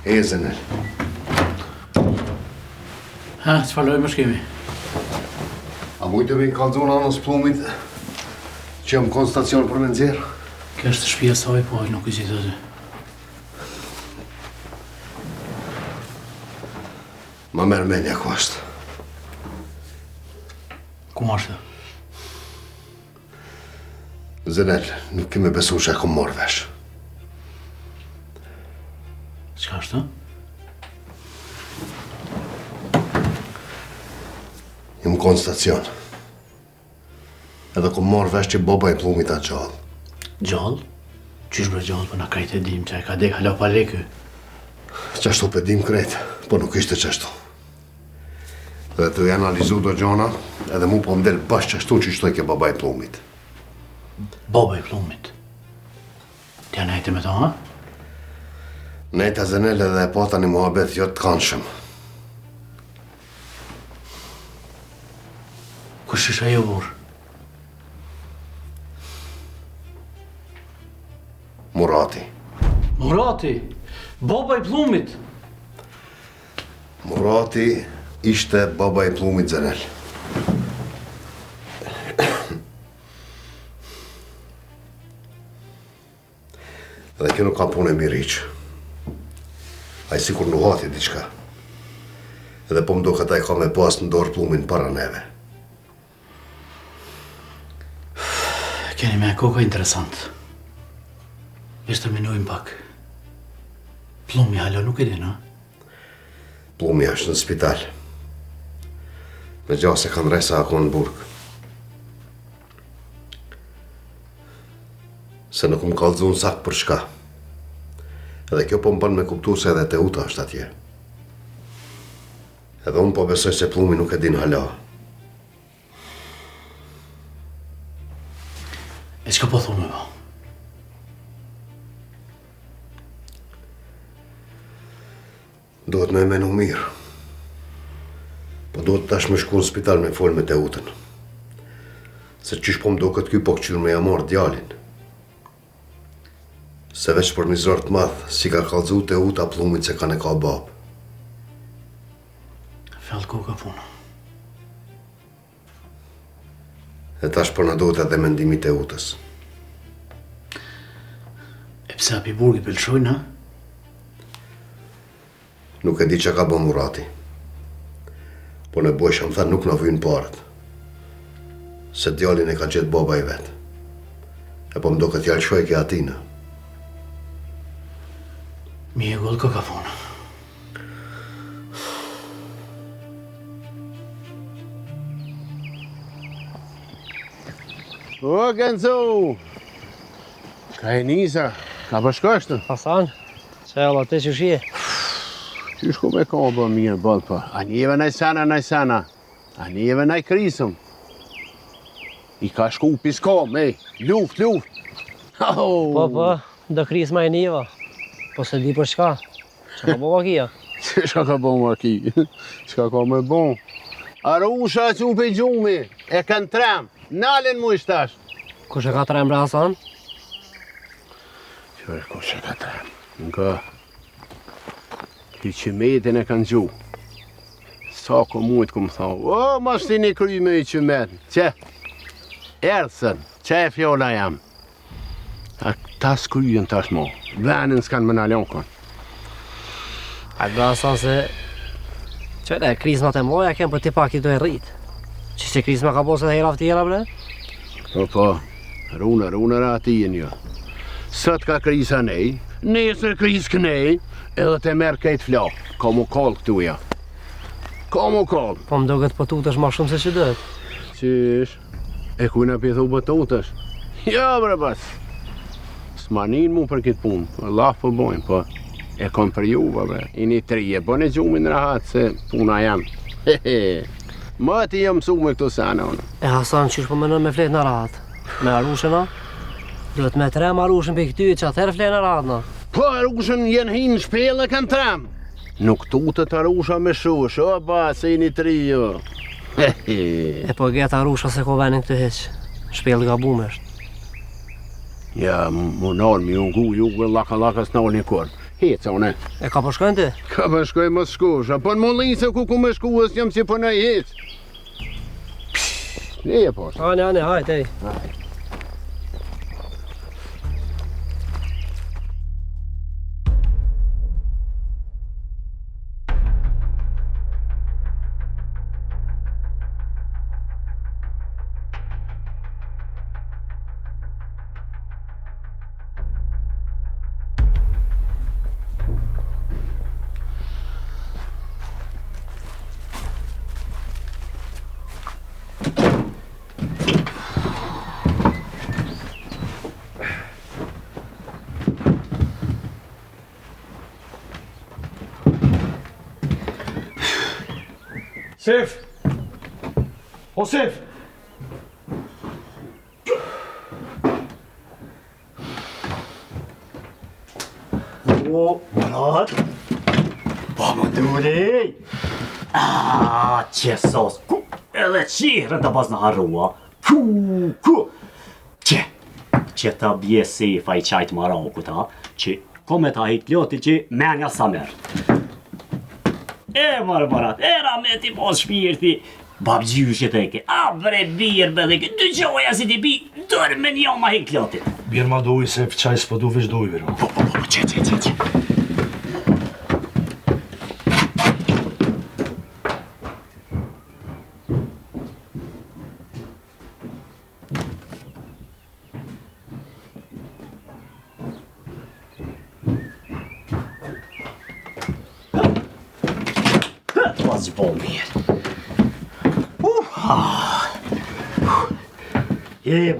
Speaker 8: E Zenel.
Speaker 10: Ha, që faloj më shkemi?
Speaker 8: A mujtë me i kalzon anës plumit që më konë stacion për me nëzirë?
Speaker 10: Kjo është shpia saj, po nuk i si të dy.
Speaker 8: Ma merë menja ku është.
Speaker 10: Ku ashtë?
Speaker 8: Zenel, nuk kemi besu që e kom morë vesh.
Speaker 10: Qka është?
Speaker 8: Jëmë konë stacion. Edhe kom morë vesh që boba i plumit a gjallë.
Speaker 10: Gjallë? Qysh bre gjallë, për na krejt e dim që e ka dek hala pale kë.
Speaker 8: Qashtu pe dim krejt, po nuk ishte qashtu. Dhe të analizu do gjona, edhe mu po mdel bash qashtu që shtoj ke baba i plumit.
Speaker 10: Baba i plumit? Tja nejti me to, ha?
Speaker 8: Nejta Zenel edhe e pata një muhabet jo të kanshëm.
Speaker 10: Kush isha jo burë?
Speaker 8: Murati.
Speaker 10: Murati? Baba i plumit?
Speaker 8: Murati ishte baba i plumit Zenel. Dhe kjo nuk ka punë e miriq. A i sikur nuk hati diqka. Edhe po mdo këta i ka me pas në dorë plumin para neve.
Speaker 10: Keni me koka interesant. Ishte minujmë pak. Plumi hala nuk e din, ha?
Speaker 8: Plumi është në spital. Me gja se kanë resa ako në burg. Se nuk më kalëzun sak për shka. Edhe kjo po më bën me kuptu se edhe Teuta është atje. Edhe unë po besoj se plumi nuk e din hala.
Speaker 10: E qka po thume, ba?
Speaker 8: Duhet me menu mirë. Po duhet tash me shku në spital me fol me Teutën. Se qysh po më do këtë ky po këqyr me jamar djalin. Se veç për një zërë të madhë, si ka kalëzu Teuta plumit se ka ne ka babë.
Speaker 10: Fjallë koka puna.
Speaker 8: E tash për në duhet edhe mendimi Teutës.
Speaker 10: E pse api burgi pëlqojnë, ha?
Speaker 8: Nuk e di që ka bo Murati. Po në bojshë më tha nuk në vynë parët. Se djalin e ka gjithë baba i vetë. E po më do këtë jallë shojke atina.
Speaker 10: Mi e gollë ka puna.
Speaker 13: O, Genzo! Ka e nisa, ka përshkështën.
Speaker 14: Hasan, që e Allah, të që shie?
Speaker 13: Që shku me ka bë mirë bëllë, po. A njeve najsana. A njeve naj krisëm. I ka shku piskom, luft.
Speaker 14: Po, do krisë ma e njeva. Po se di për shka. Që ka bo makia?
Speaker 13: Shka ka bo maki? Shka ka me bo? Arusha që pe gjumi, e kanë trem. Nalen mu ishtash.
Speaker 14: Kush e ka trem, bre Hasan?
Speaker 13: Kush e ka trem? Nga. Ki që metin e kanë gju. Sa ko mujtë ku më thau, mas ti një kry me i që metin. Që? Erësën, që e fjolla jam. A ta s'kryjën tash mo. Venin s'kanë më nalon kon.
Speaker 14: A bre Hasan se... Qële, krizmat e mloja kem për ti pak i do e rrit. Që krizma ka posë dhe hera vëtjera, bre?
Speaker 13: Po, runër atijen jo. Sët ka kriza nej, nesër kriz kënej, edhe te merë kejt flak. Ka mu kall këtu ja. Ka mu kall.
Speaker 14: Po më do këtë pëtutësh ma shumë se që dët.
Speaker 13: Qish? E kujna pithu pëtutësh? Ja, bre bas. S'manin mu për këtë punë, Allah po bojnë, po. E kom për juva, bre. I një trije, po në gjumin rahat se puna jam. Më ti jam mësu me këto sana, unë.
Speaker 14: E Hasan, qysh po mënën me flet në rahat? Me arushën, a? Duhet me trem arushën për këty, që atëherë flet në rahat, na?
Speaker 13: Po, arushën jenë hinë shpele kanë trem. Nuk tutët arusha me shush, o ba, se i një trije, jo.
Speaker 14: E po gjetë arusha se ko venin këtë heq. Shpele ga bumesht.
Speaker 13: Ja, mu nërë, mi ungu, ju laka s'nërë një kërë. Heca, une.
Speaker 14: E ka përshkojnë ti?
Speaker 13: Ka përshkojnë më shkush, a për më linë ku me shkuës jam si për nëj hec. Nije poshtë.
Speaker 14: Ane, hajt, ej.
Speaker 7: Sef! O Sef!
Speaker 14: O, Murat! Po më duri! Që sos! Edhe qirën të pas në harrua! Që ta bje Sefa i qajtë Maraku ta, që kome ta hit loti që menja sa merë. E Murat, e rameti pos shpirti! Bab gjyshet e ke, a bre birë bëdhe ke, dy qoja si ti bi, dërë me një ma hit lotit.
Speaker 5: Birë ma dojë se qaj s'po du veç dojë, vero.
Speaker 14: Po, që. Pas bo mirë.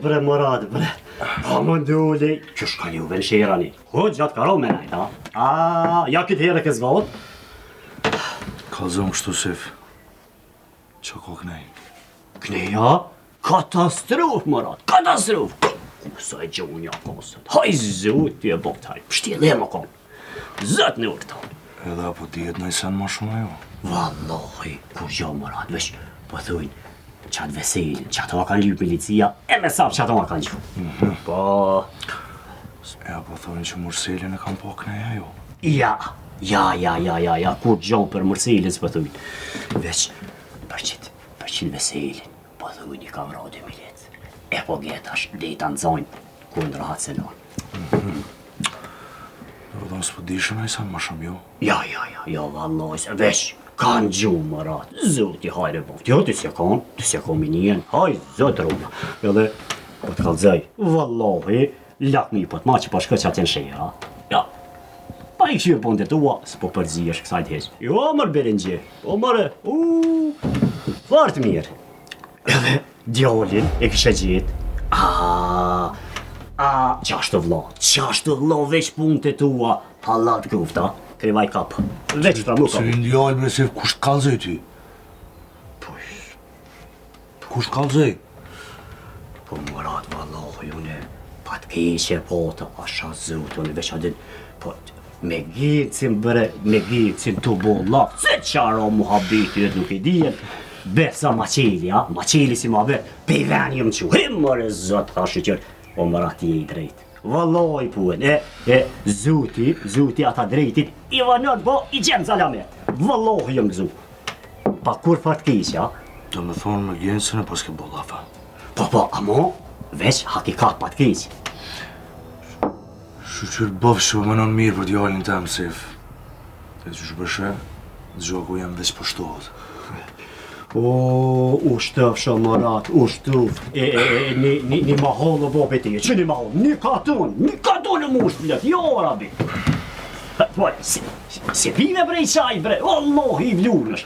Speaker 14: Bre Murat, bre. A më ndulli. Që shka juve në shirani. Gjatë ka ro me najt, a? Ja këtë herë kësë vod.
Speaker 5: Kalzëm kështu, Sef. Qa ka kënej?
Speaker 14: Kënej, a? Katastrof, Murat, katastrof. Kusa e gjonja kosët. Haj zot, tje bot, haj. Pështjel e më kom. Zot në urta.
Speaker 5: Edhe apo dihet në i sen ma shumë ajo?
Speaker 14: Wallahi, kur gjo, Murat, vesh, po thujnë, qatë veselin, qatë ma kanë lyp milicia, e me sapë qatë ma kanë gju. Po...
Speaker 5: E apo thonë që Murselin e kam po kënej ajo?
Speaker 14: Ja, kur gjo për Murselin s'po thujnë. Veç, për qitë veselin, po thujnë i kam rodi milit. E po gjetash, dhe i të nëzojnë, kur në rahat se lonë.
Speaker 5: Dhe s'po dishën a i sanë ma shumë jo?
Speaker 14: Ja, vallahi, se vesh, kanë gjumë më ratë, zoti hajre boft, jo, të se kanë minien, haj, zotë roma, edhe, po të kalzaj, vallahi, lakmi po të ma që po shkët që atë në shera, ja, pa i këshirë bëndet ua, s'po përziesh kësajt heq, jo, mërë berengje, o mërë, fartë mirë, edhe, djallin e kështë gjithë, Qashtu vlo, veç punë të tua, hallat grufta, krivaj kap. Veç pra mu kap.
Speaker 5: Se indial bre se kush t'kallzoj ty? Kush t'kallzoj?
Speaker 14: Po Murat, vallohi, une pat keqe po të asha zut, une veç adin, po me gicin bre, me gicin të bolla, se qara muhabbetit nuk I dijen. Besa maqeli, maqeli si ma be, pejveni më që, himmër e zot, ashtë qërë, o Murat I drejt. Valloj puen, zuti ata drejtit, I vanën, po I gjemë zalamet. Valloj jëm gzu. Pa kur fat keqja?
Speaker 5: Do me thonë me gjenë e pas ke bollafa.
Speaker 14: Po, amo, veç hakikat pat keq.
Speaker 5: Shqyr bëfshë më nënë mirë për djallin tem, Sef. E që shbëshe, gjoku jem veç pështohet.
Speaker 14: U shtëf Murat, u shtëf. Një mahon o bobe ti, që një mahon? Një katon në mush, blet, jo, rabi. Po, se pive bre I qaj, bre, Allah I vlurësh.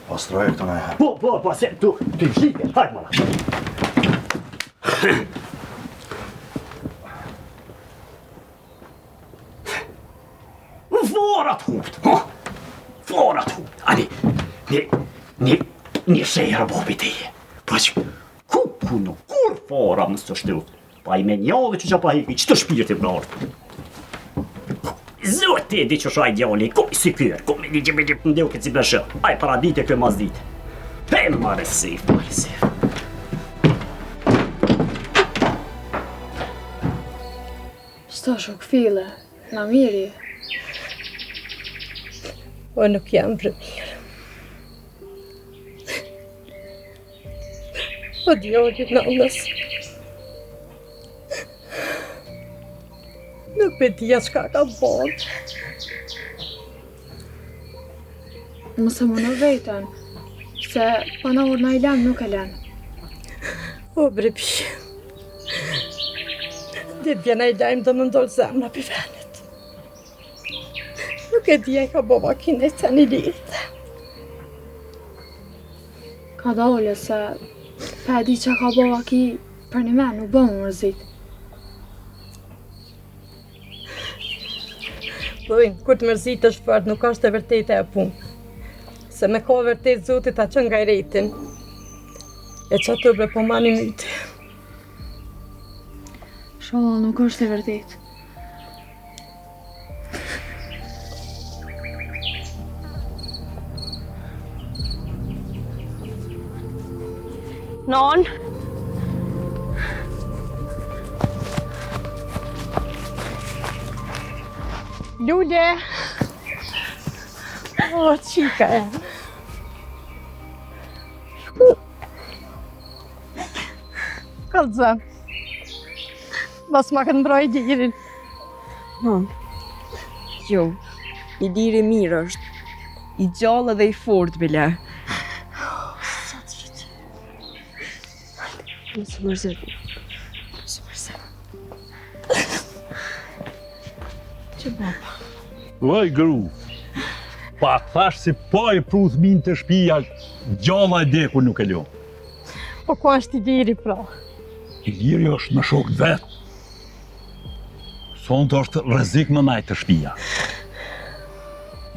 Speaker 5: Pastroj këto me herë.
Speaker 14: Po, se, tu I vlike, hajt Murat. Forat hupt, ani, një shejrë bobi ti. Po që, kur fora më së shtut, pa I me njave që pa hiki, që të shpirti brartë. Zote di që shaj djali, kom I si kërë, kom I një gjipë ndeu këtë si bleshë, aj para dite kë mas dite. Pe mare sif.
Speaker 2: Sta shok file, na miri.
Speaker 3: O nuk jam për mirë. O djali nëllës. Nuk për tia qka ka bon.
Speaker 2: Mëse më në vetën, se pana orna I len nuk e len.
Speaker 3: O brepi. Ditë vjena I lajmë do më ndollë zemra për venit. Nuk e dhja ka bo makine se një lirë.
Speaker 2: Ka dole se pa e di që ka bo aki për një men nuk bë më mërzit.
Speaker 3: Dhujnë, kur të mërzit është fort, nuk është e vërtete e punë. Se me ka vërtet zotit a qënë nga I rejtin. E që ato bre po mani myti.
Speaker 2: Shola nuk është e vërtet.
Speaker 15: Non.
Speaker 3: Lule. O, qika e. Kalzëm. Bas ma këtë mbroj lirin.
Speaker 15: Non. Jo. I liri mirë është. I gjallë dhe I fort, bile. Mësë mërzit.
Speaker 3: Që baba?
Speaker 11: Oj, gru, pa thash se pa I pru thmin të shpia, gjalla e deku nuk e lo.
Speaker 3: Po ku është I liri, pra?
Speaker 11: I liri është me shok vetë. Son të është rrezik më najtë të shpia.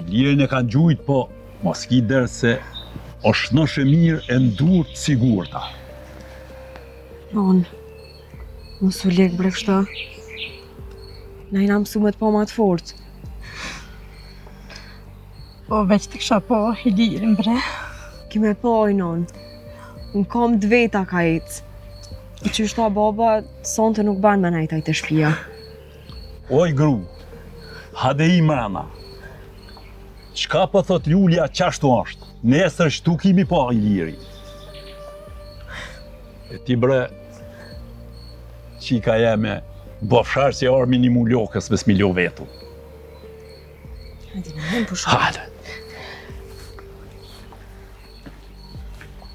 Speaker 11: I lirin e kanë gjujt, po mos ki derë se është nëshe mirë e ndur të sigurta.
Speaker 15: Non, mos u lek bre kështa. Na I na mësu me të po ma të fort.
Speaker 3: Po veç të kësha po, I lirin bre.
Speaker 15: Ki me po I non. Unë kam dveta ka ecë. I që shta baba, sonte nuk ban me najtaj të shpia.
Speaker 11: Oj, gru, hade I mrena. Qka po thot Lulja qashtu është? Nesër shtu kimi po I liri. E ti bre, qika jeme, bofshar si armi një mu lokës me s'mi lo vetu.
Speaker 15: Hajde në hem pusho.
Speaker 11: Hajde.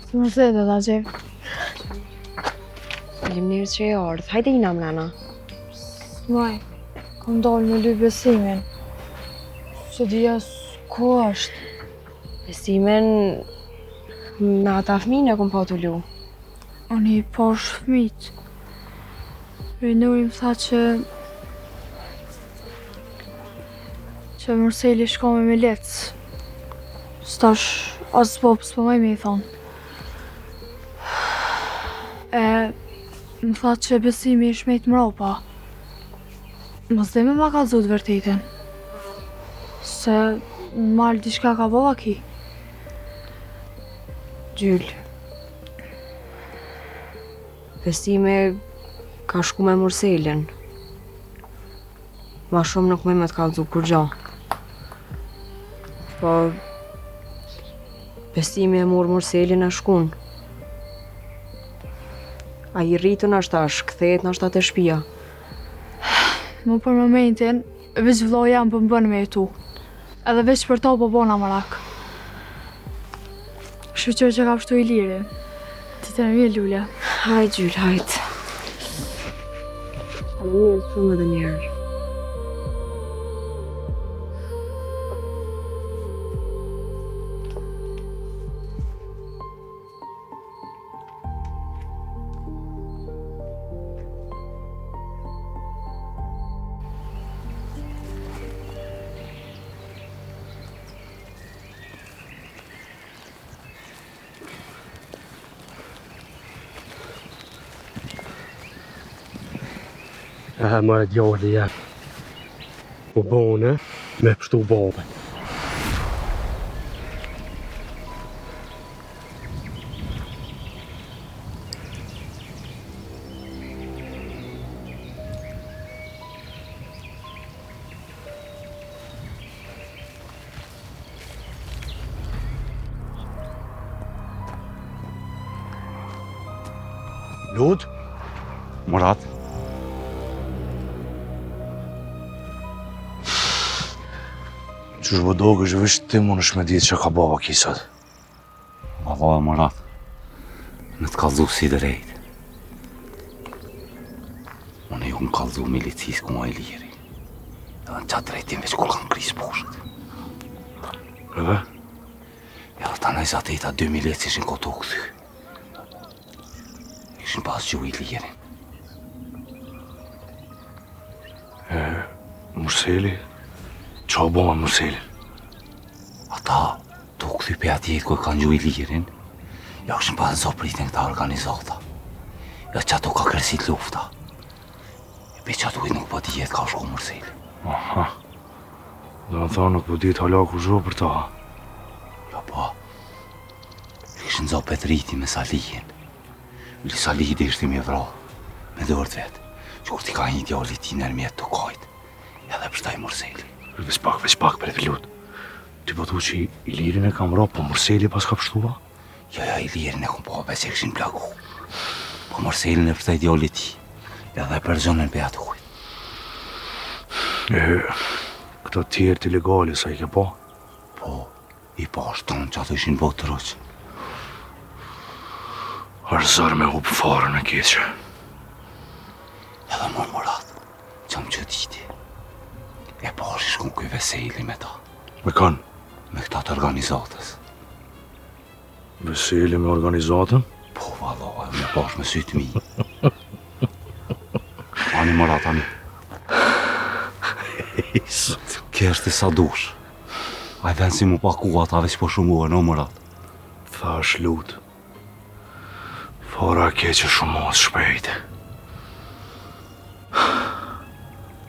Speaker 2: Së mërse dhe da gjevë.
Speaker 15: Falimnirë që e ardhë. Hajde I na mrena.
Speaker 2: Maj, kam dalë me ly besimin. Se dhja s'ko është.
Speaker 15: Besimin me ata fmine kom pa të lu.
Speaker 2: Oni I posh fmit. Rinuri më tha që Murseli shko me Milec. S'tash as s'po më i thonë. Më tha që besimi i shmejt mrapa. Mos dhe me ma kallzu të vërtetin. Se në malë diçka ka bova ki.
Speaker 15: Gjyll. Besime ka shku me Murselin. Ma shumë nuk me të kallzu kur gjo. Po... Besime e mor Murselin e shkun. A i rritën ashtë tash, kthehet në ashtë atë e shpia.
Speaker 2: Më për momentin, veç vlloj jam për më bënë me jetu. Edhe veç për ta po bona marak. Shqyqër që ka pështu i liri. Ti të në mirë, Lule.
Speaker 15: Hajt, Gjyll, hajt. Në mirë shumë edhe njerë.
Speaker 4: Mare djalli jam. Po bone me pështu babën.
Speaker 9: Lut? Murat?
Speaker 5: Qysh vë dogë është vështë ti më nëshme ditë që ka baba kisat.
Speaker 12: Baba e Murat, në të kallzu si drejt. Unë ju më kallzu milicis ku ma i liri. Edhe në qatë drejtim veç kur kanë krisë poshët.
Speaker 5: Edhe?
Speaker 12: Ja dhe ta nëjza të ita 2 milici ishin këto u këthy. Ishin pas gju i lirin.
Speaker 5: Murseli? Qa bo me Murselin?
Speaker 12: Ata, të u këthy pe atjet ku e kanë gju i lirin, ja këshin pas nëso pritin këta organizata. Ja që ato ka kërësit lufta. E pe që ato i nuk po dijet ka shku Murseli.
Speaker 5: Aha. Dhe në tha nuk po dijet hala ku zho për ta.
Speaker 12: Ja po. Kishin zo Petriti me Salihin. Li Salihi dhe ishti me vra, me dërt vetë. Që kur ti ka një djalli ti nërmjet të kajt, edhe pështaj Murseli.
Speaker 5: Veç pak, për e të lutë. Ti po thu që i lirin e kam ra, po Murseli pas ka pështuva?
Speaker 12: Ja, i lirin e kom po bes e këshin plagu. Po Murselin e pështaj djalli ti, edhe për zonën pe atë kujt.
Speaker 5: Këta tjerët ilegali sa i ke po?
Speaker 12: Po, i po ashton që ato ishin botë të roqë.
Speaker 5: Arzar me hupë farën e keqe.
Speaker 12: Edhe mor Murat, që më që diti. E pash i shkun kuj Veseli me ta.
Speaker 5: Me kanë?
Speaker 12: Me këta të organizatës.
Speaker 5: Veseli me organizatën?
Speaker 12: Po, valla, me pash me sytë mi. Ani Murat, ani. Kje është i sa dush. A i venë si mu paku ata veç po shumohen, o Murat.
Speaker 5: Thash lutë. Fara keqe shumos shpejt.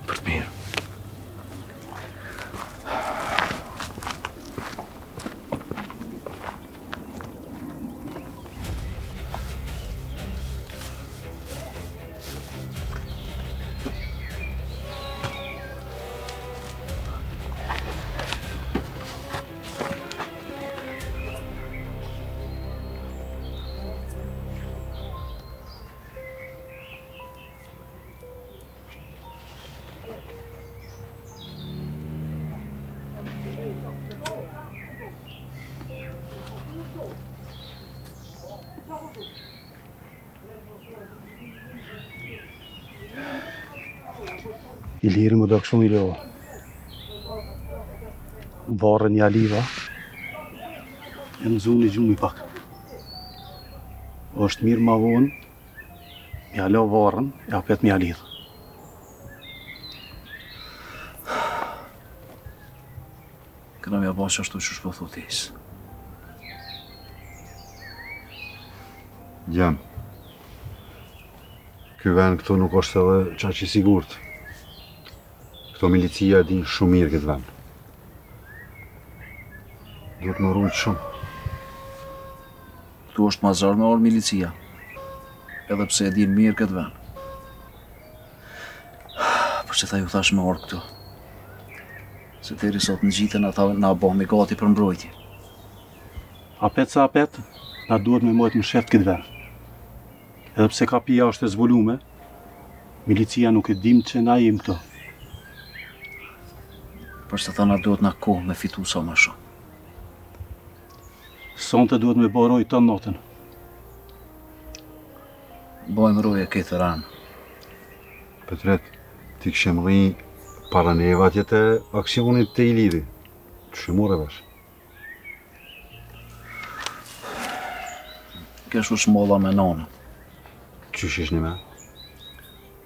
Speaker 5: Për të mirë.
Speaker 9: I liri më do kështu i leo. Varën një aliva, e në zunë i gjumë i pak. është mirë ma vonë, Ja lo varën, ja pet mja lidhë.
Speaker 10: Këna mja ba që ashtu që shpo thot isë.
Speaker 9: Gjem. Ky vend këtu nuk është edhe qaq i sigurt. Këto milicia din shumë mirë këtë vend. Duhet më rrujt shumë.
Speaker 10: Tu është mazar me orë milicia. Edhe pse e din mirë këtë vend. Për që tha ju thash me orë këtu. Se deri sot në gjitën ata na bëhemi gati për mbrojtje.
Speaker 9: Apet sa apet, na duhet me mojt më sheft këtë vend. Edhe pse kapia është e zbulume, milicia nuk e dim që na jemi këto.
Speaker 10: Për që tha na duhet na kohë me fitu sa më shumë.
Speaker 9: Sonte duhet me boroj të notën.
Speaker 10: Bojmë roje këtë ranë.
Speaker 9: Petret, ti këshem rri para neva atje aksionit të Iliri. Që shemore vesh.
Speaker 10: Kesh u shmolla me nonën.
Speaker 9: Qysh ish një me?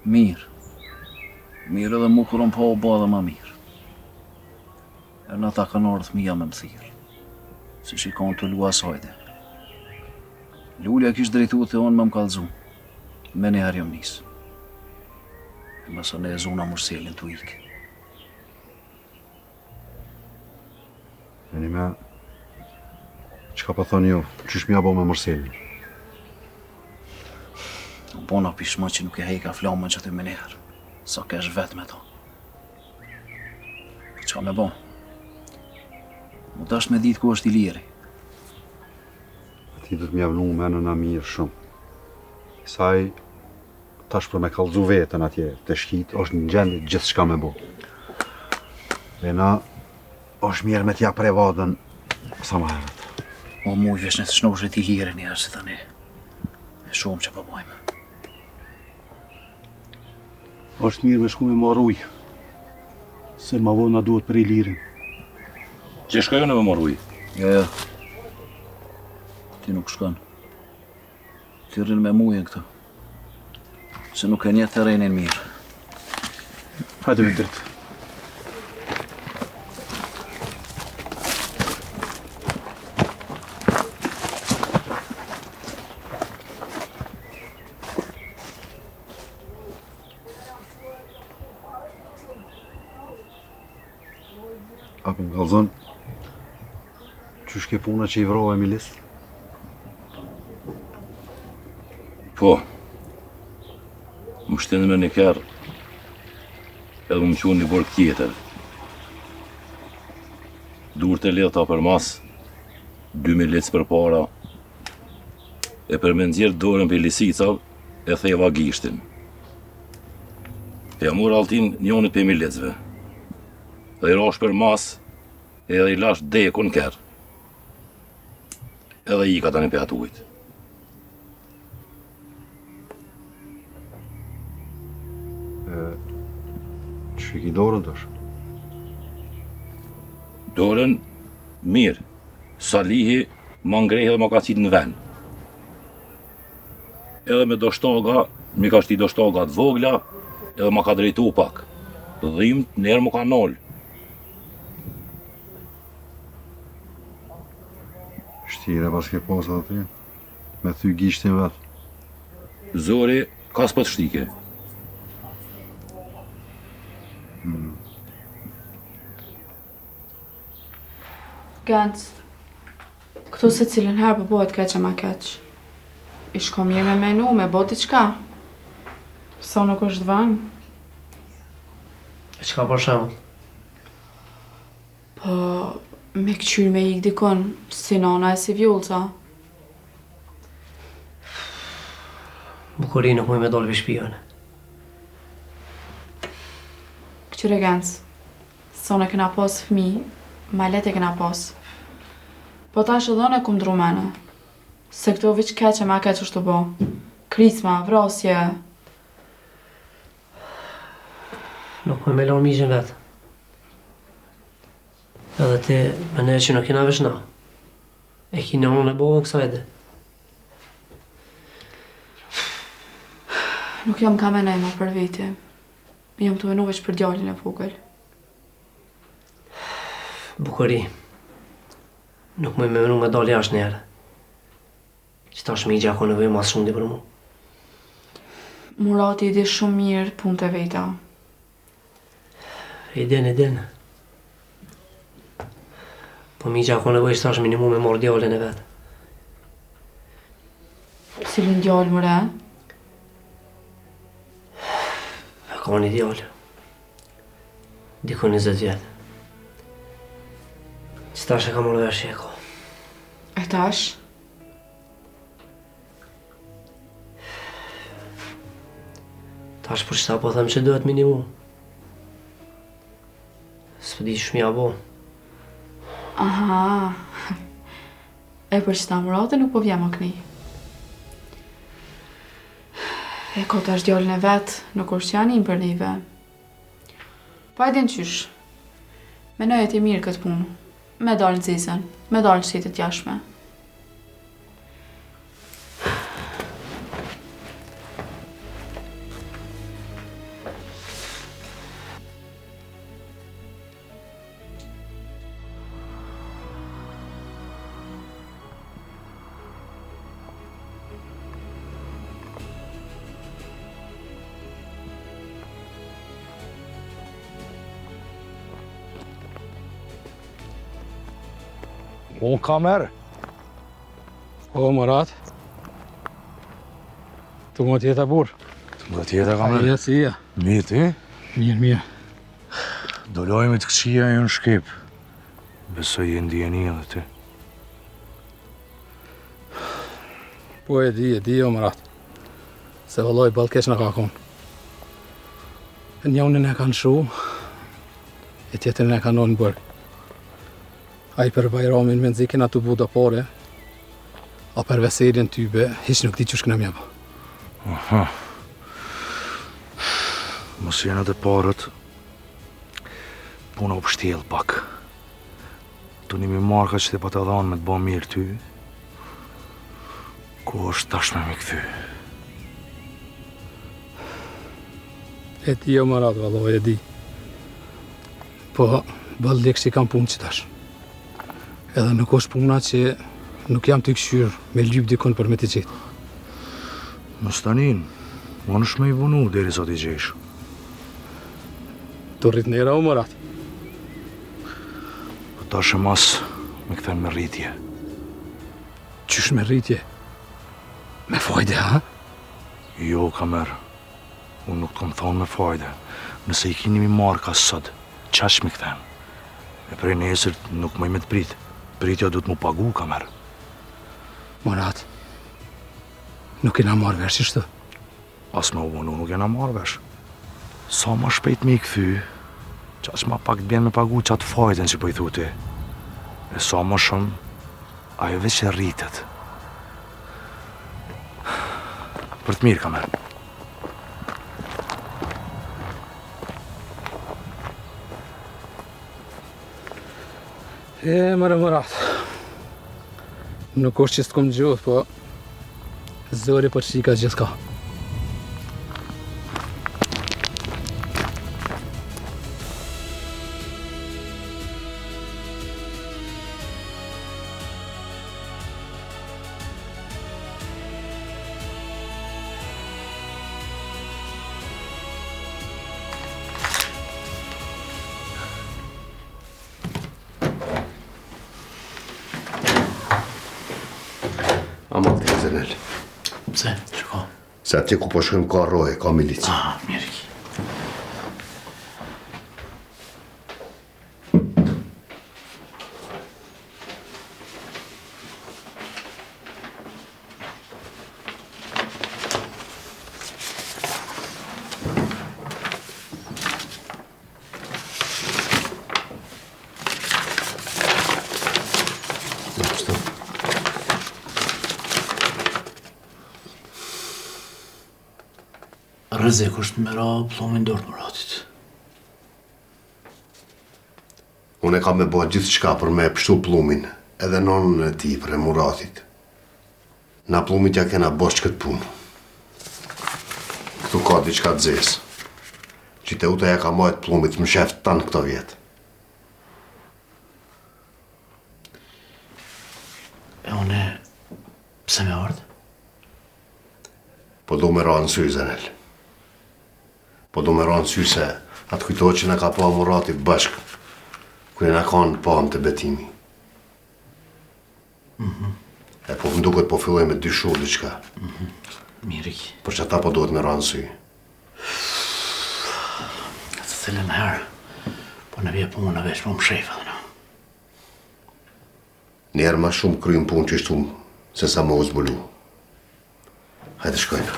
Speaker 10: Mirë. Mirë edhe mu kur unë po o ba dhe ma mirë. E në ta kanë orë thmija me më thirë. Si shikon të lua sajde. Lulja kish drejtu të onë me më kalzu. Me një herë jam nisë. E mësë ne e zuna mërselin të ike.
Speaker 9: E një me, qka pa thoni jo, qysh mja bo me mërselin?
Speaker 10: Në bona pishma që nuk e hejka flamën që të menherë, sa kesh vetë me ta. Qa me bo? Mu tash me ditë ku është Iliri.
Speaker 9: Ti du të mjavnu menën a mirë shumë. Saj, tash për me kallzu vetën atje të shkit, është në gjendje gjithë shka me bo. E na, është mirë me t'ja prevadën sa më herët.
Speaker 10: O mu i vesh në të shnoshët Iliri njerë se tani. E shumë që përbojmë.
Speaker 9: është mirë me shku me marr ujë, se ma vonë na duhet për Ilirin.
Speaker 12: Që shkojnë me marr ujë?
Speaker 10: Jo. Ti nuk shkon. Ti rrin me mujën këtu. Se nuk e nje terrenin mirë.
Speaker 9: Hajde me dritë. Apo më kallzon, qysh ke puna që i vrove Milis?
Speaker 12: Po, më shtenë me një kërë, edhe më qunë një borë tjetër. Dur të ledhë ta për mas, 2000 lecë për para, e për me nxjerë dorën për lisicav, e theva gishtin. E amur altin njonit për 1000 lecëve. Dhe i rash për mas, edhe i lash dekun kërë. Edhe i ka tani për atë ujtë.
Speaker 9: Që i ki dorën tash?
Speaker 12: Dorën, mirë. Salihi ma ngrejhe dhe ma ka qitë në ven. Edhe me do shtaga, mi ka shti do shtaga të vogla, edhe ma ka drejtu pak. Dhimt, njerë mu ka nolë.
Speaker 9: Shtire pas ke pasat atje, me thy gishtin vetë.
Speaker 12: Zori, ka s'pët shtike.
Speaker 2: Gënc, këtu se cilën herë për bëhet keq e ma keq. I shkom je me menu, me bo diqka. Sa nuk është vën.
Speaker 16: E qka për shemë?
Speaker 2: Po, me këqyr me ik dikon, si nana e si vjullca.
Speaker 16: Bukuri nuk muj me dollë për shpijone.
Speaker 2: Këqyre Gënc, sa në këna pas fmi, ma let e këna pas. Po ta shë dhone kum dru mene. Se këto viq keq e ma keq është të bo. Krisma, vrasje.
Speaker 16: Nuk muj me lonë mishën vetë. Edhe ti, me ne që nuk kina vesh na. E kina unë e bovën kësajde.
Speaker 2: jam ka menaj ma për veti. Jam të menu veç për djalin e vogël.
Speaker 16: Bukuri. Nuk më menu me dali ashtë njerë. Që ta shmi i gjako nevoj mas shumë di për mu.
Speaker 2: Murati i di shumë mirë punë të veta.
Speaker 16: I din. Po mi gjako nevoj që ta shmi një mu me morë djallin e vetë.
Speaker 2: Cilin djallë mëre?
Speaker 16: Ka një djallë. Diko 20 vjetë. Që tash e ka morë vesh e ka.
Speaker 2: E tash?
Speaker 16: Tash për qëta po them që duhet minimum. S'pë di shmja bo.
Speaker 2: Aha. E për qëta murate nuk po vjem akni. E ko tash djallin e vetë, nuk është janin për neve. Pa e din qysh. Menoj e ti mirë këtë punë. Me dalë në zizën, me dalë në shtetet jashme.
Speaker 9: O, kamer. O, Murat. Tu më tjeta burë.
Speaker 5: Tu më tjeta, kamer?
Speaker 9: Aja si ja.
Speaker 5: Mirë ti?
Speaker 9: Mirë.
Speaker 5: Dolojme të këqia e në shkip. Besoj e ndjeni edhe ti.
Speaker 9: Po e di, o Murat. Se vëlloj balkesh në kakon. Njënin e kanë shu, e tjetërin e kanë në bërë. A i për Bajramin me nëzikin atu buda pare, a për veselin tybe, hiq nuk di që shkëna mjeba.
Speaker 5: Aha. Mos jenë dhe parët, puna u pështjel pak. Tu një mi marka që ti pa të dhanë me të ba mirë ty, ku është tashme me këthy.
Speaker 9: E ti o Marat, valloj, e di. Po, bëllë lekë që i kam punë që tash. Edhe nuk është puna që nuk jam të këshyrë me lyp dikon për me t'i qitë.
Speaker 5: Në stanin, ma nësh me i vunu deri sa t'i gjesh.
Speaker 9: Të rrit nera o Murat.
Speaker 5: Po tash e mas me këthen me rritje.
Speaker 9: Qysh me rritje? Me fajde, ha?
Speaker 5: Jo, kamer. Unë nuk të kom thonë me fajde. Nëse i kini mi marrë ka sot, qash me këthen. E prej nesër nuk më i me të pritë. Pritja du të mu pagu, kamer.
Speaker 9: Murat, nuk i na marrë vesh ishtë?
Speaker 5: As me uvonu nuk e na marrë vesh. Sa ma shpejt me i këthy, qash ma pak të bjen me pagu qatë fajten që po i thuti. E sa ma shumë, ajo veç e rritet. Për të mirë, kamer.
Speaker 9: E, mërë Murat. Nuk është që s'kom gjuhë, po zori për shika gjithë ka.
Speaker 8: Amal të Zenel.
Speaker 10: Pse, që ka?
Speaker 8: Se atje ku po shkojmë ka roje, ka milici.
Speaker 10: Ah, mirë ki. Rëzik është me ra plomin dorë Muratit.
Speaker 8: Unë e kam me bëha gjithë shka për me pështu plumin, edhe nonën e ti për e Muratit. Na plumit ja kena bosh këtë punë. Këtu ka diçka të zezë. Qiteuta ja ka majtë plumit më sheft tanë këto vjetë.
Speaker 10: E une, pse me ardhë?
Speaker 8: Po du me ra në sy, Zenel. Po du me ra në sy se atë kujtoj që në ka pa Murati bashkë, kërë në kanë pa më të betimi. E po më duket po filloj me dy shurë diqka.
Speaker 10: Miri.
Speaker 8: Por që ata po duhet me ra në sy.
Speaker 10: Të thëllën herë, po në vje punë në veç po më shefë dhe në.
Speaker 8: Njerë ma shumë krymë punë që ishtu se sa më uzbulu. Hajde shkojnë.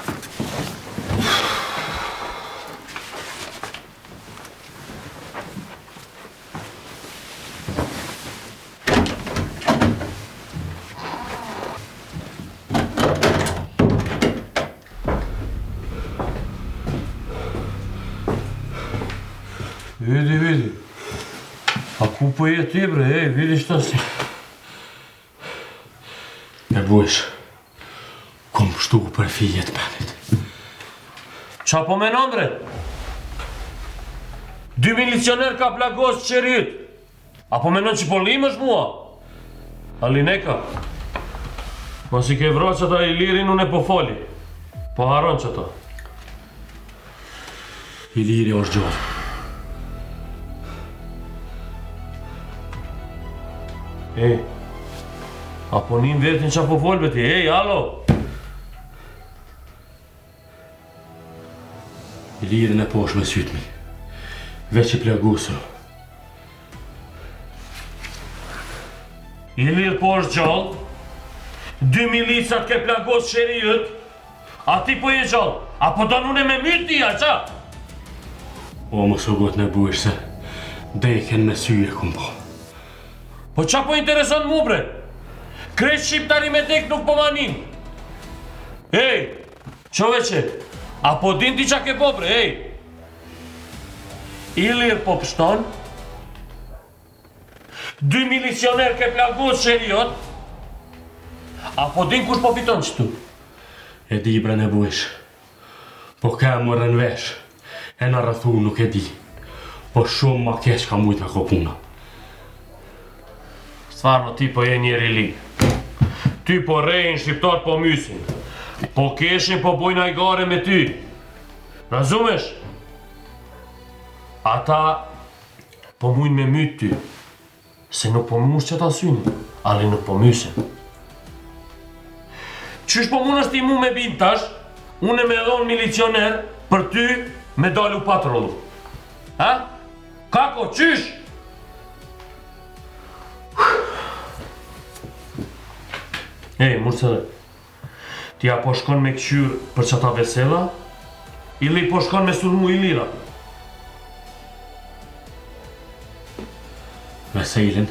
Speaker 6: Vidi. A ku po je ti, bre, vidi šta si.
Speaker 4: Me buesh, kom shtu për fijet menit.
Speaker 6: Qa po menon, bre? 2 milicioner ka plagos qerit. Apo menon që po limësh mua? Alineka. Mos i ke vro që ta i lirin unë e po foli. Po haron që ta.
Speaker 4: I liri është gjohë.
Speaker 6: Ej, apo njën vetin që po folbe ti, alo!
Speaker 4: I lirin e posh me sytmi, veç i plagusër.
Speaker 6: I lirë posh gjallë, 2 milicat ke plagos shërijët, a ti po je gjallë, apo do nune me mytë ti, a qa?
Speaker 4: O, më së gotë në buesh se deken me syje kum po.
Speaker 6: Po qa po intereson mu, bre? Krejt shqiptari me tek nuk po manin. Ej, qoveqe, apo din ti qa ke po, bre, ej? Ilir po pështon, 2 milicioner ke plagus shëriot, apo din kush po fiton qëtu?
Speaker 4: E di, bre, në buesh, po ka më rënvesh, e në rëthu nuk e di, po shumë ma keq ka mujt me ko puna.
Speaker 6: Stvarno ti po je njeri li. Ty po rejnë, shqiptar po mysin. Po keshin po bojnë ajgare me ty. Razumesh? Ata po mujnë me mytë ty. Se nuk po mush që ta syni, ali nuk po mysin. Qysh po mund është ti mu me bin tash, unë me dhonë milicioner për ty me dalu patrollu. Ha? Kako, qysh? Ej, Mursele, ti a po shkon me këqyr për qëta vesela, ili po shkon me surmu i lira?
Speaker 4: Veselin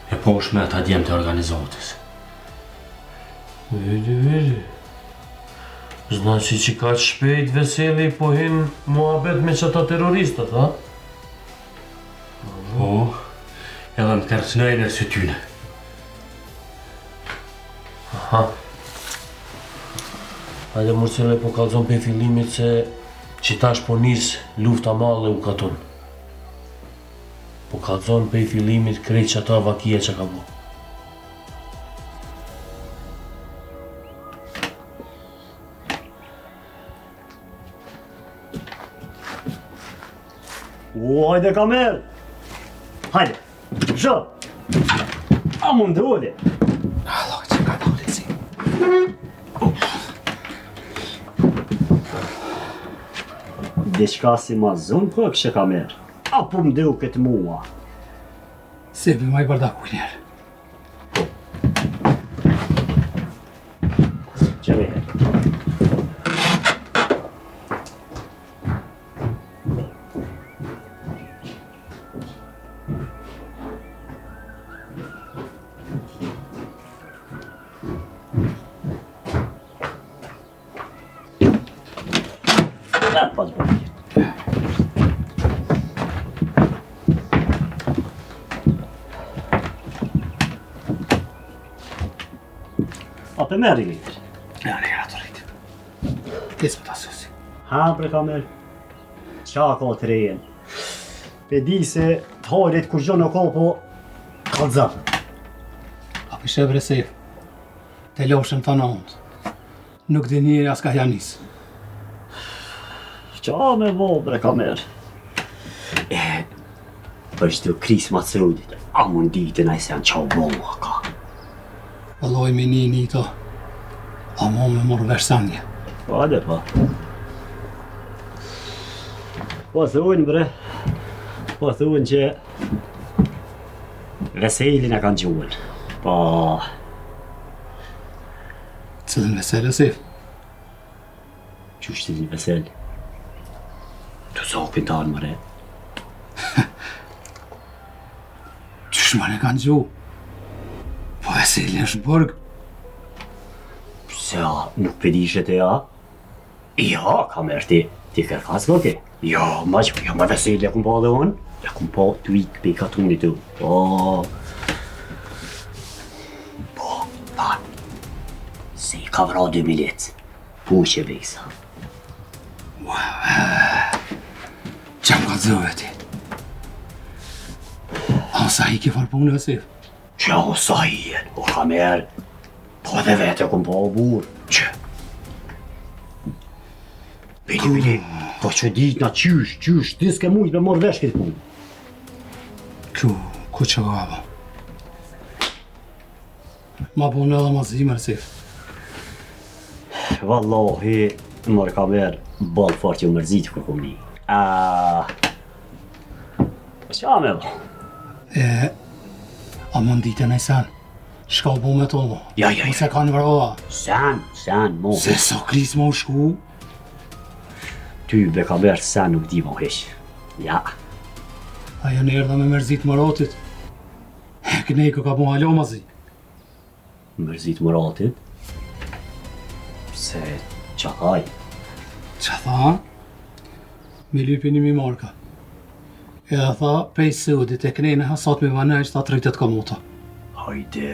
Speaker 4: e posh me ata djemë të organizatës.
Speaker 6: Vidi. Znači që ka shpejt Veseli po hin muhabet me qëta terroristët, ha?
Speaker 4: Po, edhe në kërcnojnë e së tyne.
Speaker 6: Aha. Hajde Mursele po kalzon për fillimit se që tash po nis lufta madhe u katun. Po kalzon për fillimit krejt që ata vakije që ka bo.
Speaker 14: O, hajde kamer! Hajde, shot! A mund dole!
Speaker 10: Allah, që ka dole si.
Speaker 14: Dishka si ma zonë për kështë kamer. Apo mdeu këtë mua.
Speaker 7: Se vi maj bardaku njerë.
Speaker 14: Që vehe. A për meri litër?
Speaker 10: Ja, në ato rritë.
Speaker 7: Kesë për ta sosi.
Speaker 14: Ha, bre kamer. Qa ka të rejen? Pe di se të hajrit kur gjë në ka, po kalzam.
Speaker 7: A për shë bre Sef, të loshëm të nëndë. Nuk dhe njëri as ka janis.
Speaker 14: Qa me vo, bre kamer? është kris Macrudit, a mund ditë na janë qa bolla ka.
Speaker 7: Valloj me një to, a mo me morë versanje.
Speaker 14: Po, adhe pa. Po thunë bre, po thunë që Veselin e kanë gjuhën. Po...
Speaker 7: Cëllën Vesel e Sef?
Speaker 14: Qështë të një Vesel? Të zopin tanë mëre.
Speaker 7: Qështë më ne kanë gjuhë? Po Veseli është bërgë.
Speaker 14: Se a, nuk pëdishet e a? Ja, kamer ti kërkas loke. Ja, ma Veseli e kumë pa dhe unë. E kumë pa të ikë pe i katunit tu. Po, se i ka vra 2 milet. Puqe bejsa.
Speaker 7: Qa më ka zëve ti? A sa i ke farë punë e Sef?
Speaker 14: Qa o sa i jenë, o kamer. Po edhe vete kumë pa o burë. Që? Pëllujni, po që ditë na qysh, ti s'ke mujt me morë vesh këtë punë.
Speaker 7: Ku që gaba? Ma punë edhe ma zimër, Sef.
Speaker 14: Wallahi, mërë kamer, balë fort që mërzit kërë këmë një. Qa me bo?
Speaker 7: A më ndite në sen, shka u bo me to mo?
Speaker 14: Ja.
Speaker 7: Se kanë vërova?
Speaker 14: Sen, mo.
Speaker 7: Se so kris mo shku?
Speaker 14: Ty, be kamer, sen nuk di mo hesh. Ja.
Speaker 7: Aja në erdha me mërzit mëratit. Kënejko ka bo halo mazi.
Speaker 14: Mërzit mëratit? Se qa thaj?
Speaker 7: Qa tha? Me lypin mi marka. Edhe tha, prej sëudit e kënejnë hasat me vanaj që ta trejtet ka mota.
Speaker 14: Hajde.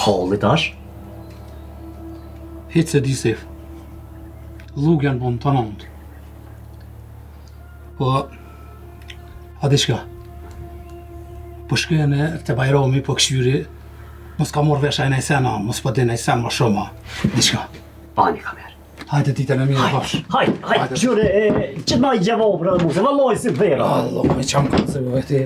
Speaker 14: Hallit ash?
Speaker 7: Hitë se di Sef. Lugja në bon të nëndë. Po, a di shka? Po shkëjene të Bajrami, po këshyri, mos ka morë vesha e nejsena, mos po dhe nejsen ma shumë, di shka?
Speaker 14: Pani kamer.
Speaker 7: Hajde dite në mirë bash.
Speaker 14: Hajde, qyre, që na i gjevobra dhe mu, se valloj si vera.
Speaker 7: Allah, me qam kanë se vëveti.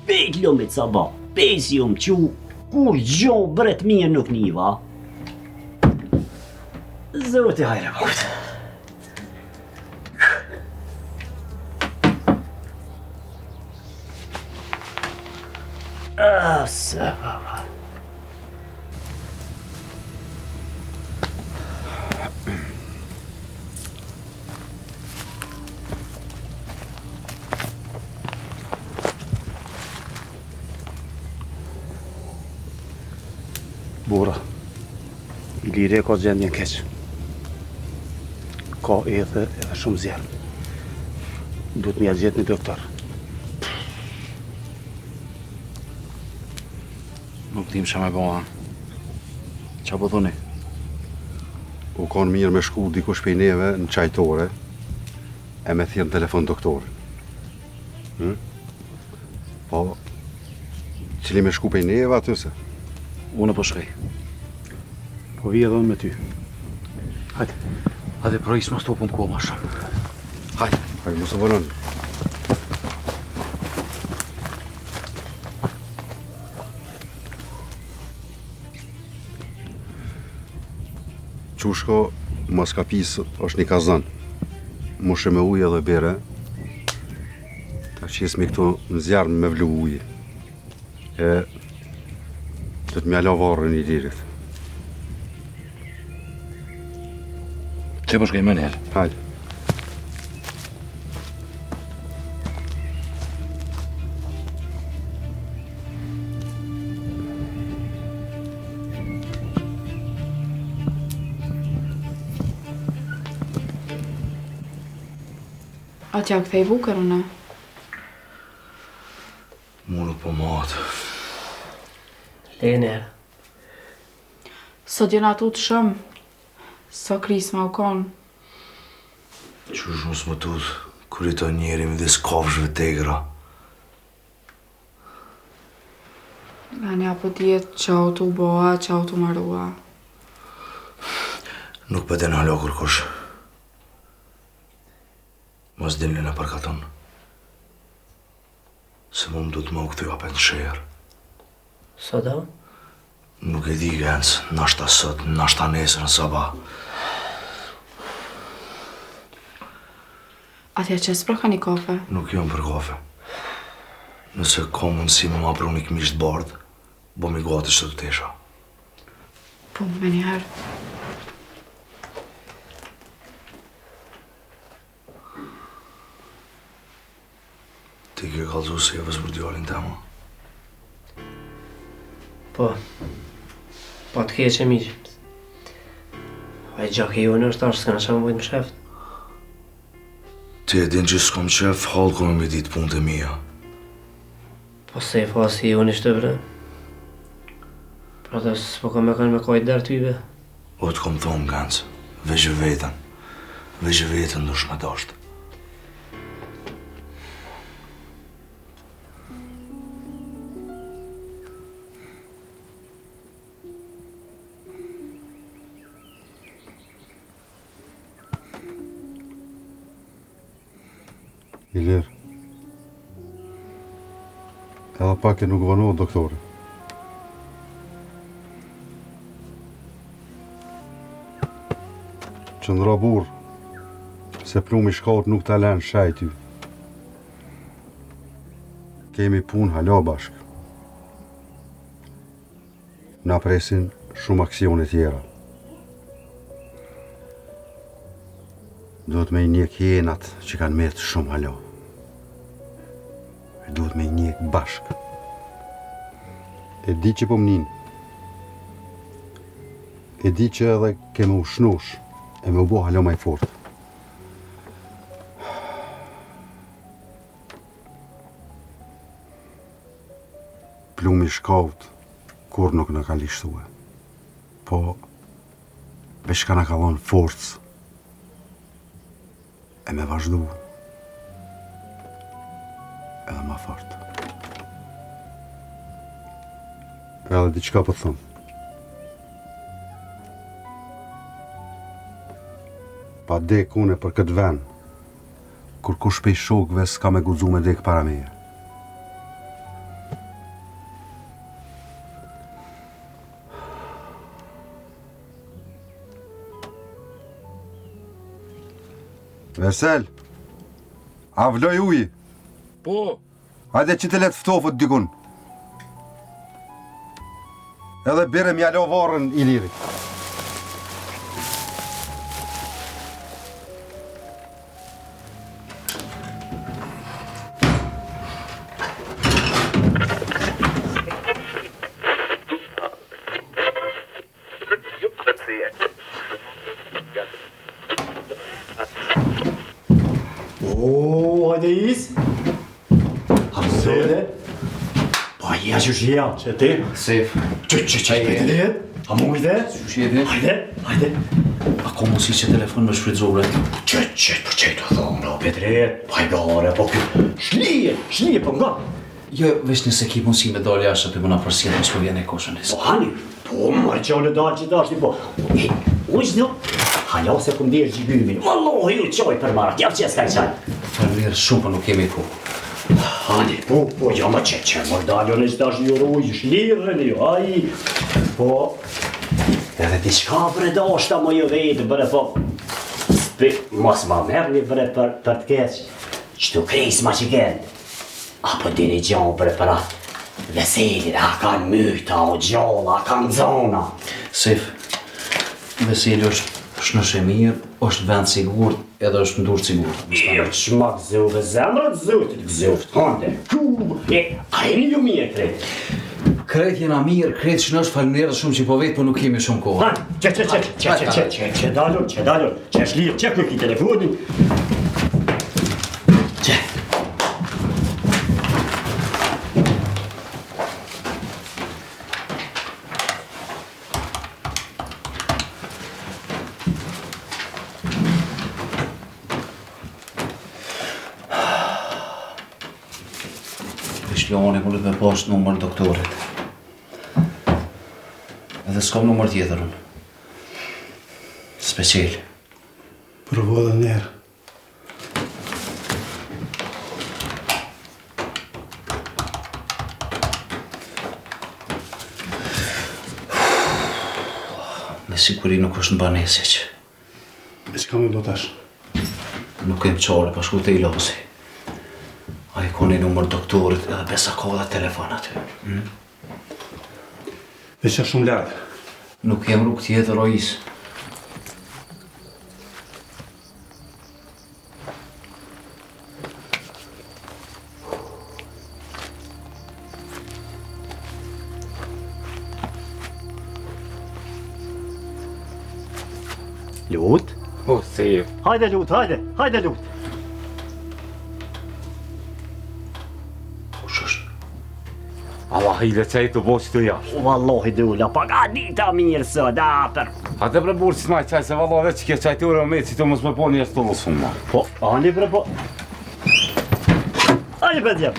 Speaker 14: Pek lëmit sa ba, pesium që kur gjo bret mirë nuk niva. Zote hajre vërt. Asa,
Speaker 9: Bura, Ilire ka gjendjen keq. Ka edhe shumë zjerë. Duhet m'ja gjetë një doktor.
Speaker 10: Nuk tim që me bëha. Qa po thoni?
Speaker 9: U kanë mirë me shku dikush pej neve në qajtore e me thirë në telefon doktorin. Po, cili me shku pej neve aty se?
Speaker 10: Unë po shkej.
Speaker 9: Po vi edhe unë me ty.
Speaker 10: Hajde pro isë më stopëm ko ma shumë.
Speaker 9: Hajde, mos e vënon. Qushko, mas kapis është një kazan. Moshe me ujë edhe bere. Ta qesmi këtu në zjarë me vlu ujë. E të të mjalla varën i lirit.
Speaker 10: Që po shkej me njerë?
Speaker 9: Hajde.
Speaker 2: A t'ja kthej bukërën e?
Speaker 5: Mu nuk po matë.
Speaker 16: Leje njerë.
Speaker 2: Sot jena tu të shumë. So kris ma u konë.
Speaker 5: Qysh mos më tut, kur i të njeri me dis kafshve tegra.
Speaker 2: Anja po djetë që auto u boha, që auto marua.
Speaker 5: Nuk për den halo kërkush. Mos dilni në përkaton. Se mu më du të më u këthy apet në shërë.
Speaker 16: Sa da?
Speaker 5: Nuk e di gënc, nashta sot, nashta nesër në sabah.
Speaker 2: Atja që s'pro ka një kafe?
Speaker 5: Nuk jom për kafe. Nëse ka mundësi me ma pru një këmisht bardh, bo mi gati që të tesha.
Speaker 2: Po, me njëherë.
Speaker 5: Ti ke kalzu se jeve zbër djallin tema?
Speaker 16: Po. Po të keqe miqë. A i gjak e jonë është ashtë s'ka në që më bujtë më sheft.
Speaker 5: Ti e din që s'kom qef, halë kome me ditë punë të mija.
Speaker 16: Po se i fasi jonë ishte bre. Pra të s'po ka me kanë me kajtë dërë tyve.
Speaker 5: O të kom thonë gënc, veç vetën. Veç vetën dush me dashtë.
Speaker 9: Ilir, edhe pak e nuk vënohet doktore. Qëndra burë, se plumi shkaut nuk të alen shaj ty. Kemi pun hala bashk. Na presin shumë aksione tjera. Duhet me i njek jenat që kanë metë shumë hala. Duhet me i njek bashk. E di që po mnin. E di që edhe keme u shnosh e me u bo hala maj fort. Plumi shkaut kur nuk në ka lishtue. Po, veç ka në ka dhonë forcë e me vazhdu edhe ma fort. Edhe diqka po thëmë. Pa dek une për këtë ven, kur kush pej shokve s'ka me guzu me dek para meje. Versel, a vloj uji?
Speaker 12: Po.
Speaker 9: Hajde që të letë ftofët dikun. Edhe bire mjalo varën i lirit.
Speaker 14: Hajde is. Hajde. Pa ja që shia. Që ti?
Speaker 5: Sef.
Speaker 14: Që për të dit? A mujde?
Speaker 5: Që shjede?
Speaker 14: Hajde.
Speaker 5: A ko mos i që telefon me shfridzore?
Speaker 14: Që për që të thonë, o Petret? Hajgare, po kjo. Shlije, po nga.
Speaker 5: Jo, veç nëse ki mundësi me dalë jashtë aty më na përsjellë mos po vjen e koshën nisë.
Speaker 14: Po hani, po më qone dalë që dashti, po. Ujsh do, hala se ku ndirë gjibimi. Wallahi ju qoj për marat, javë që s'ka i qaj.
Speaker 5: Falmirë shumë, po nuk kemi ku.
Speaker 14: Hani, po, jo më që më dalë në qëtash një ruj, shlirën ju, aji. Po, edhe ti shka bre dashta më ju vetë, bre, po. Mos ma merë një bre për të keqë, që tu krejës ma që këndë. Apo dini gjonë bre për atë. Veselit, a kanë myta, o gjolla, a kanë zona.
Speaker 5: Sef, Veseli është shnosh e mirë, është vend sigur, edhe është ndurë sigur.
Speaker 14: Që ma gëzuve, zemrët zëtit gëzuve, hande. A e një mirë, kretë.
Speaker 5: Kretë jena mirë, kretë që nështë falënderë shumë që po vetë, po nuk kemi shumë kohë.
Speaker 14: Që dalur, që është lirë, që kërki telefonin. Që.
Speaker 10: Krishtiani mundet me pas numër doktorit. Edhe s'kam numër tjetër unë. Special.
Speaker 7: Provo edhe njerë.
Speaker 10: Me siguri nuk është në banese që.
Speaker 7: E që kam e do tash?
Speaker 10: Nuk kem qare, pa shku të i lozi. A i koni numër doktorit edhe besa ka dhe telefon aty.
Speaker 7: Dhe që shumë lartë?
Speaker 10: Nuk kem rrug tjetër o isë.
Speaker 14: Lut?
Speaker 11: O, si.
Speaker 14: Hajde Lut, hajde Lut.
Speaker 11: Kush është? Allah i lecaj të boqë të jashtë.
Speaker 14: Wallahi dula, pa ka dita mirë së, da për.
Speaker 11: A të bre burë që s'maj qaj se vallahi veç që ke qaj të ure o me që të mos me po një të lësun ma.
Speaker 14: Po, ani bre po. Ani për djem.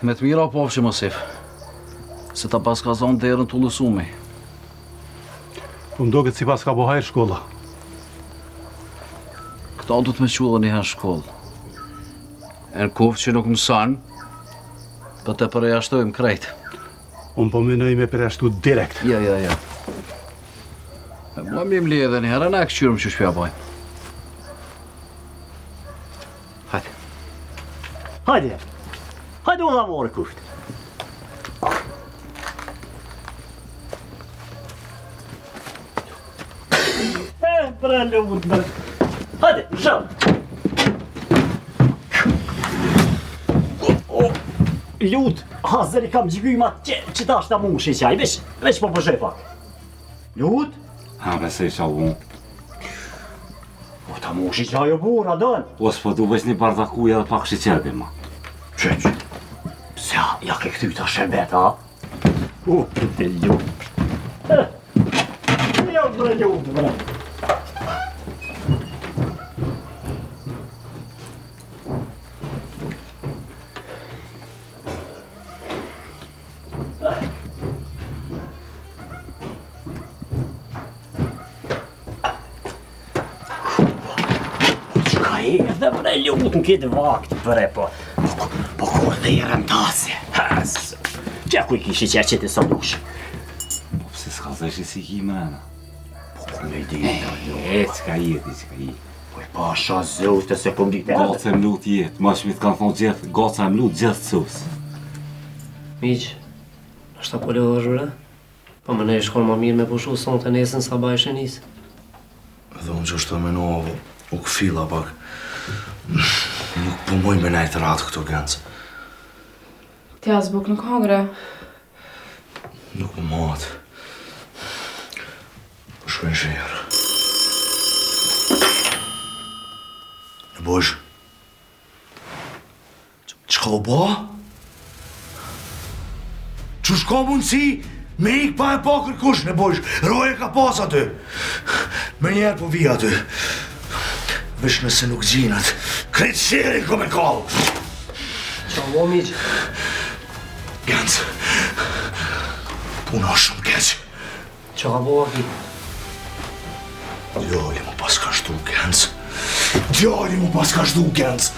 Speaker 10: Me të mira po që Mosif. Se ta pas ka zonë derën të lësumi.
Speaker 7: Po më doket si pas ka bohajrë shkolla.
Speaker 10: Këta du të me qullë një herë shkollë. E në kufë që nuk mësan, për të përjashtojmë krejt.
Speaker 7: Unë po mënoj me përjashtu direkt.
Speaker 10: Ja. E mua mi më li edhe një herë, na e këqyrëm që shpja bojnë. Hajde.
Speaker 14: Hajde u dhamore kusht. Pra Lut, bre. Hajde, zhëm. Lut, hazëri kam gjykyma që ta është ta mushi qaj, veç po përshe pak. Lut?
Speaker 11: Ha, besoj që unë.
Speaker 14: Po ta mushi qaj o bura, dën.
Speaker 11: O, s'po du veç një bardakuja dhe pak shiqerdi, ma.
Speaker 14: Qeq? Pse ja ke këty ta shembet, ha? Të Lut. Jo, bre, Lut, bre. Edhe bre Lut në këtë vakt, bre po. Po kur dhe i rëndase. Qa ku I kishi që të sa dush?
Speaker 11: Po pse s'ka zeshi si ki mrena?
Speaker 14: Po ku me di.
Speaker 11: S'ka jeti.
Speaker 14: Po I pasha zote se kom ditë edhe.
Speaker 11: Gacem lut jetë, ma shmit kanë thonë gjithë, gacem lut gjithë cus.
Speaker 16: Miq, është ta pole dhe zhure? Po më ne I shkon ma mirë me pushu sonë të nesën sa ba ishe nisë.
Speaker 5: Edhe unë që është të menuave, u këfila pak. Nuk po moj me nejtë ratë këto gëndës.
Speaker 2: Ti as buk nuk hangre.
Speaker 5: Nuk po matë. Po shkojnë shërë. E bojsh? Qka o ba? Që shka mundësi me ik pa e pa kërkush në bojsh? Roje ka pas aty. Me njerë po vi aty. Vesh nëse nuk gjinat, krejt shërin ko me kallë.
Speaker 16: Qa mo, miq?
Speaker 5: Gëndës, puna shumë keqë.
Speaker 16: Qa ka bo aki?
Speaker 5: Djali mu pas ka shtu, Gëndës.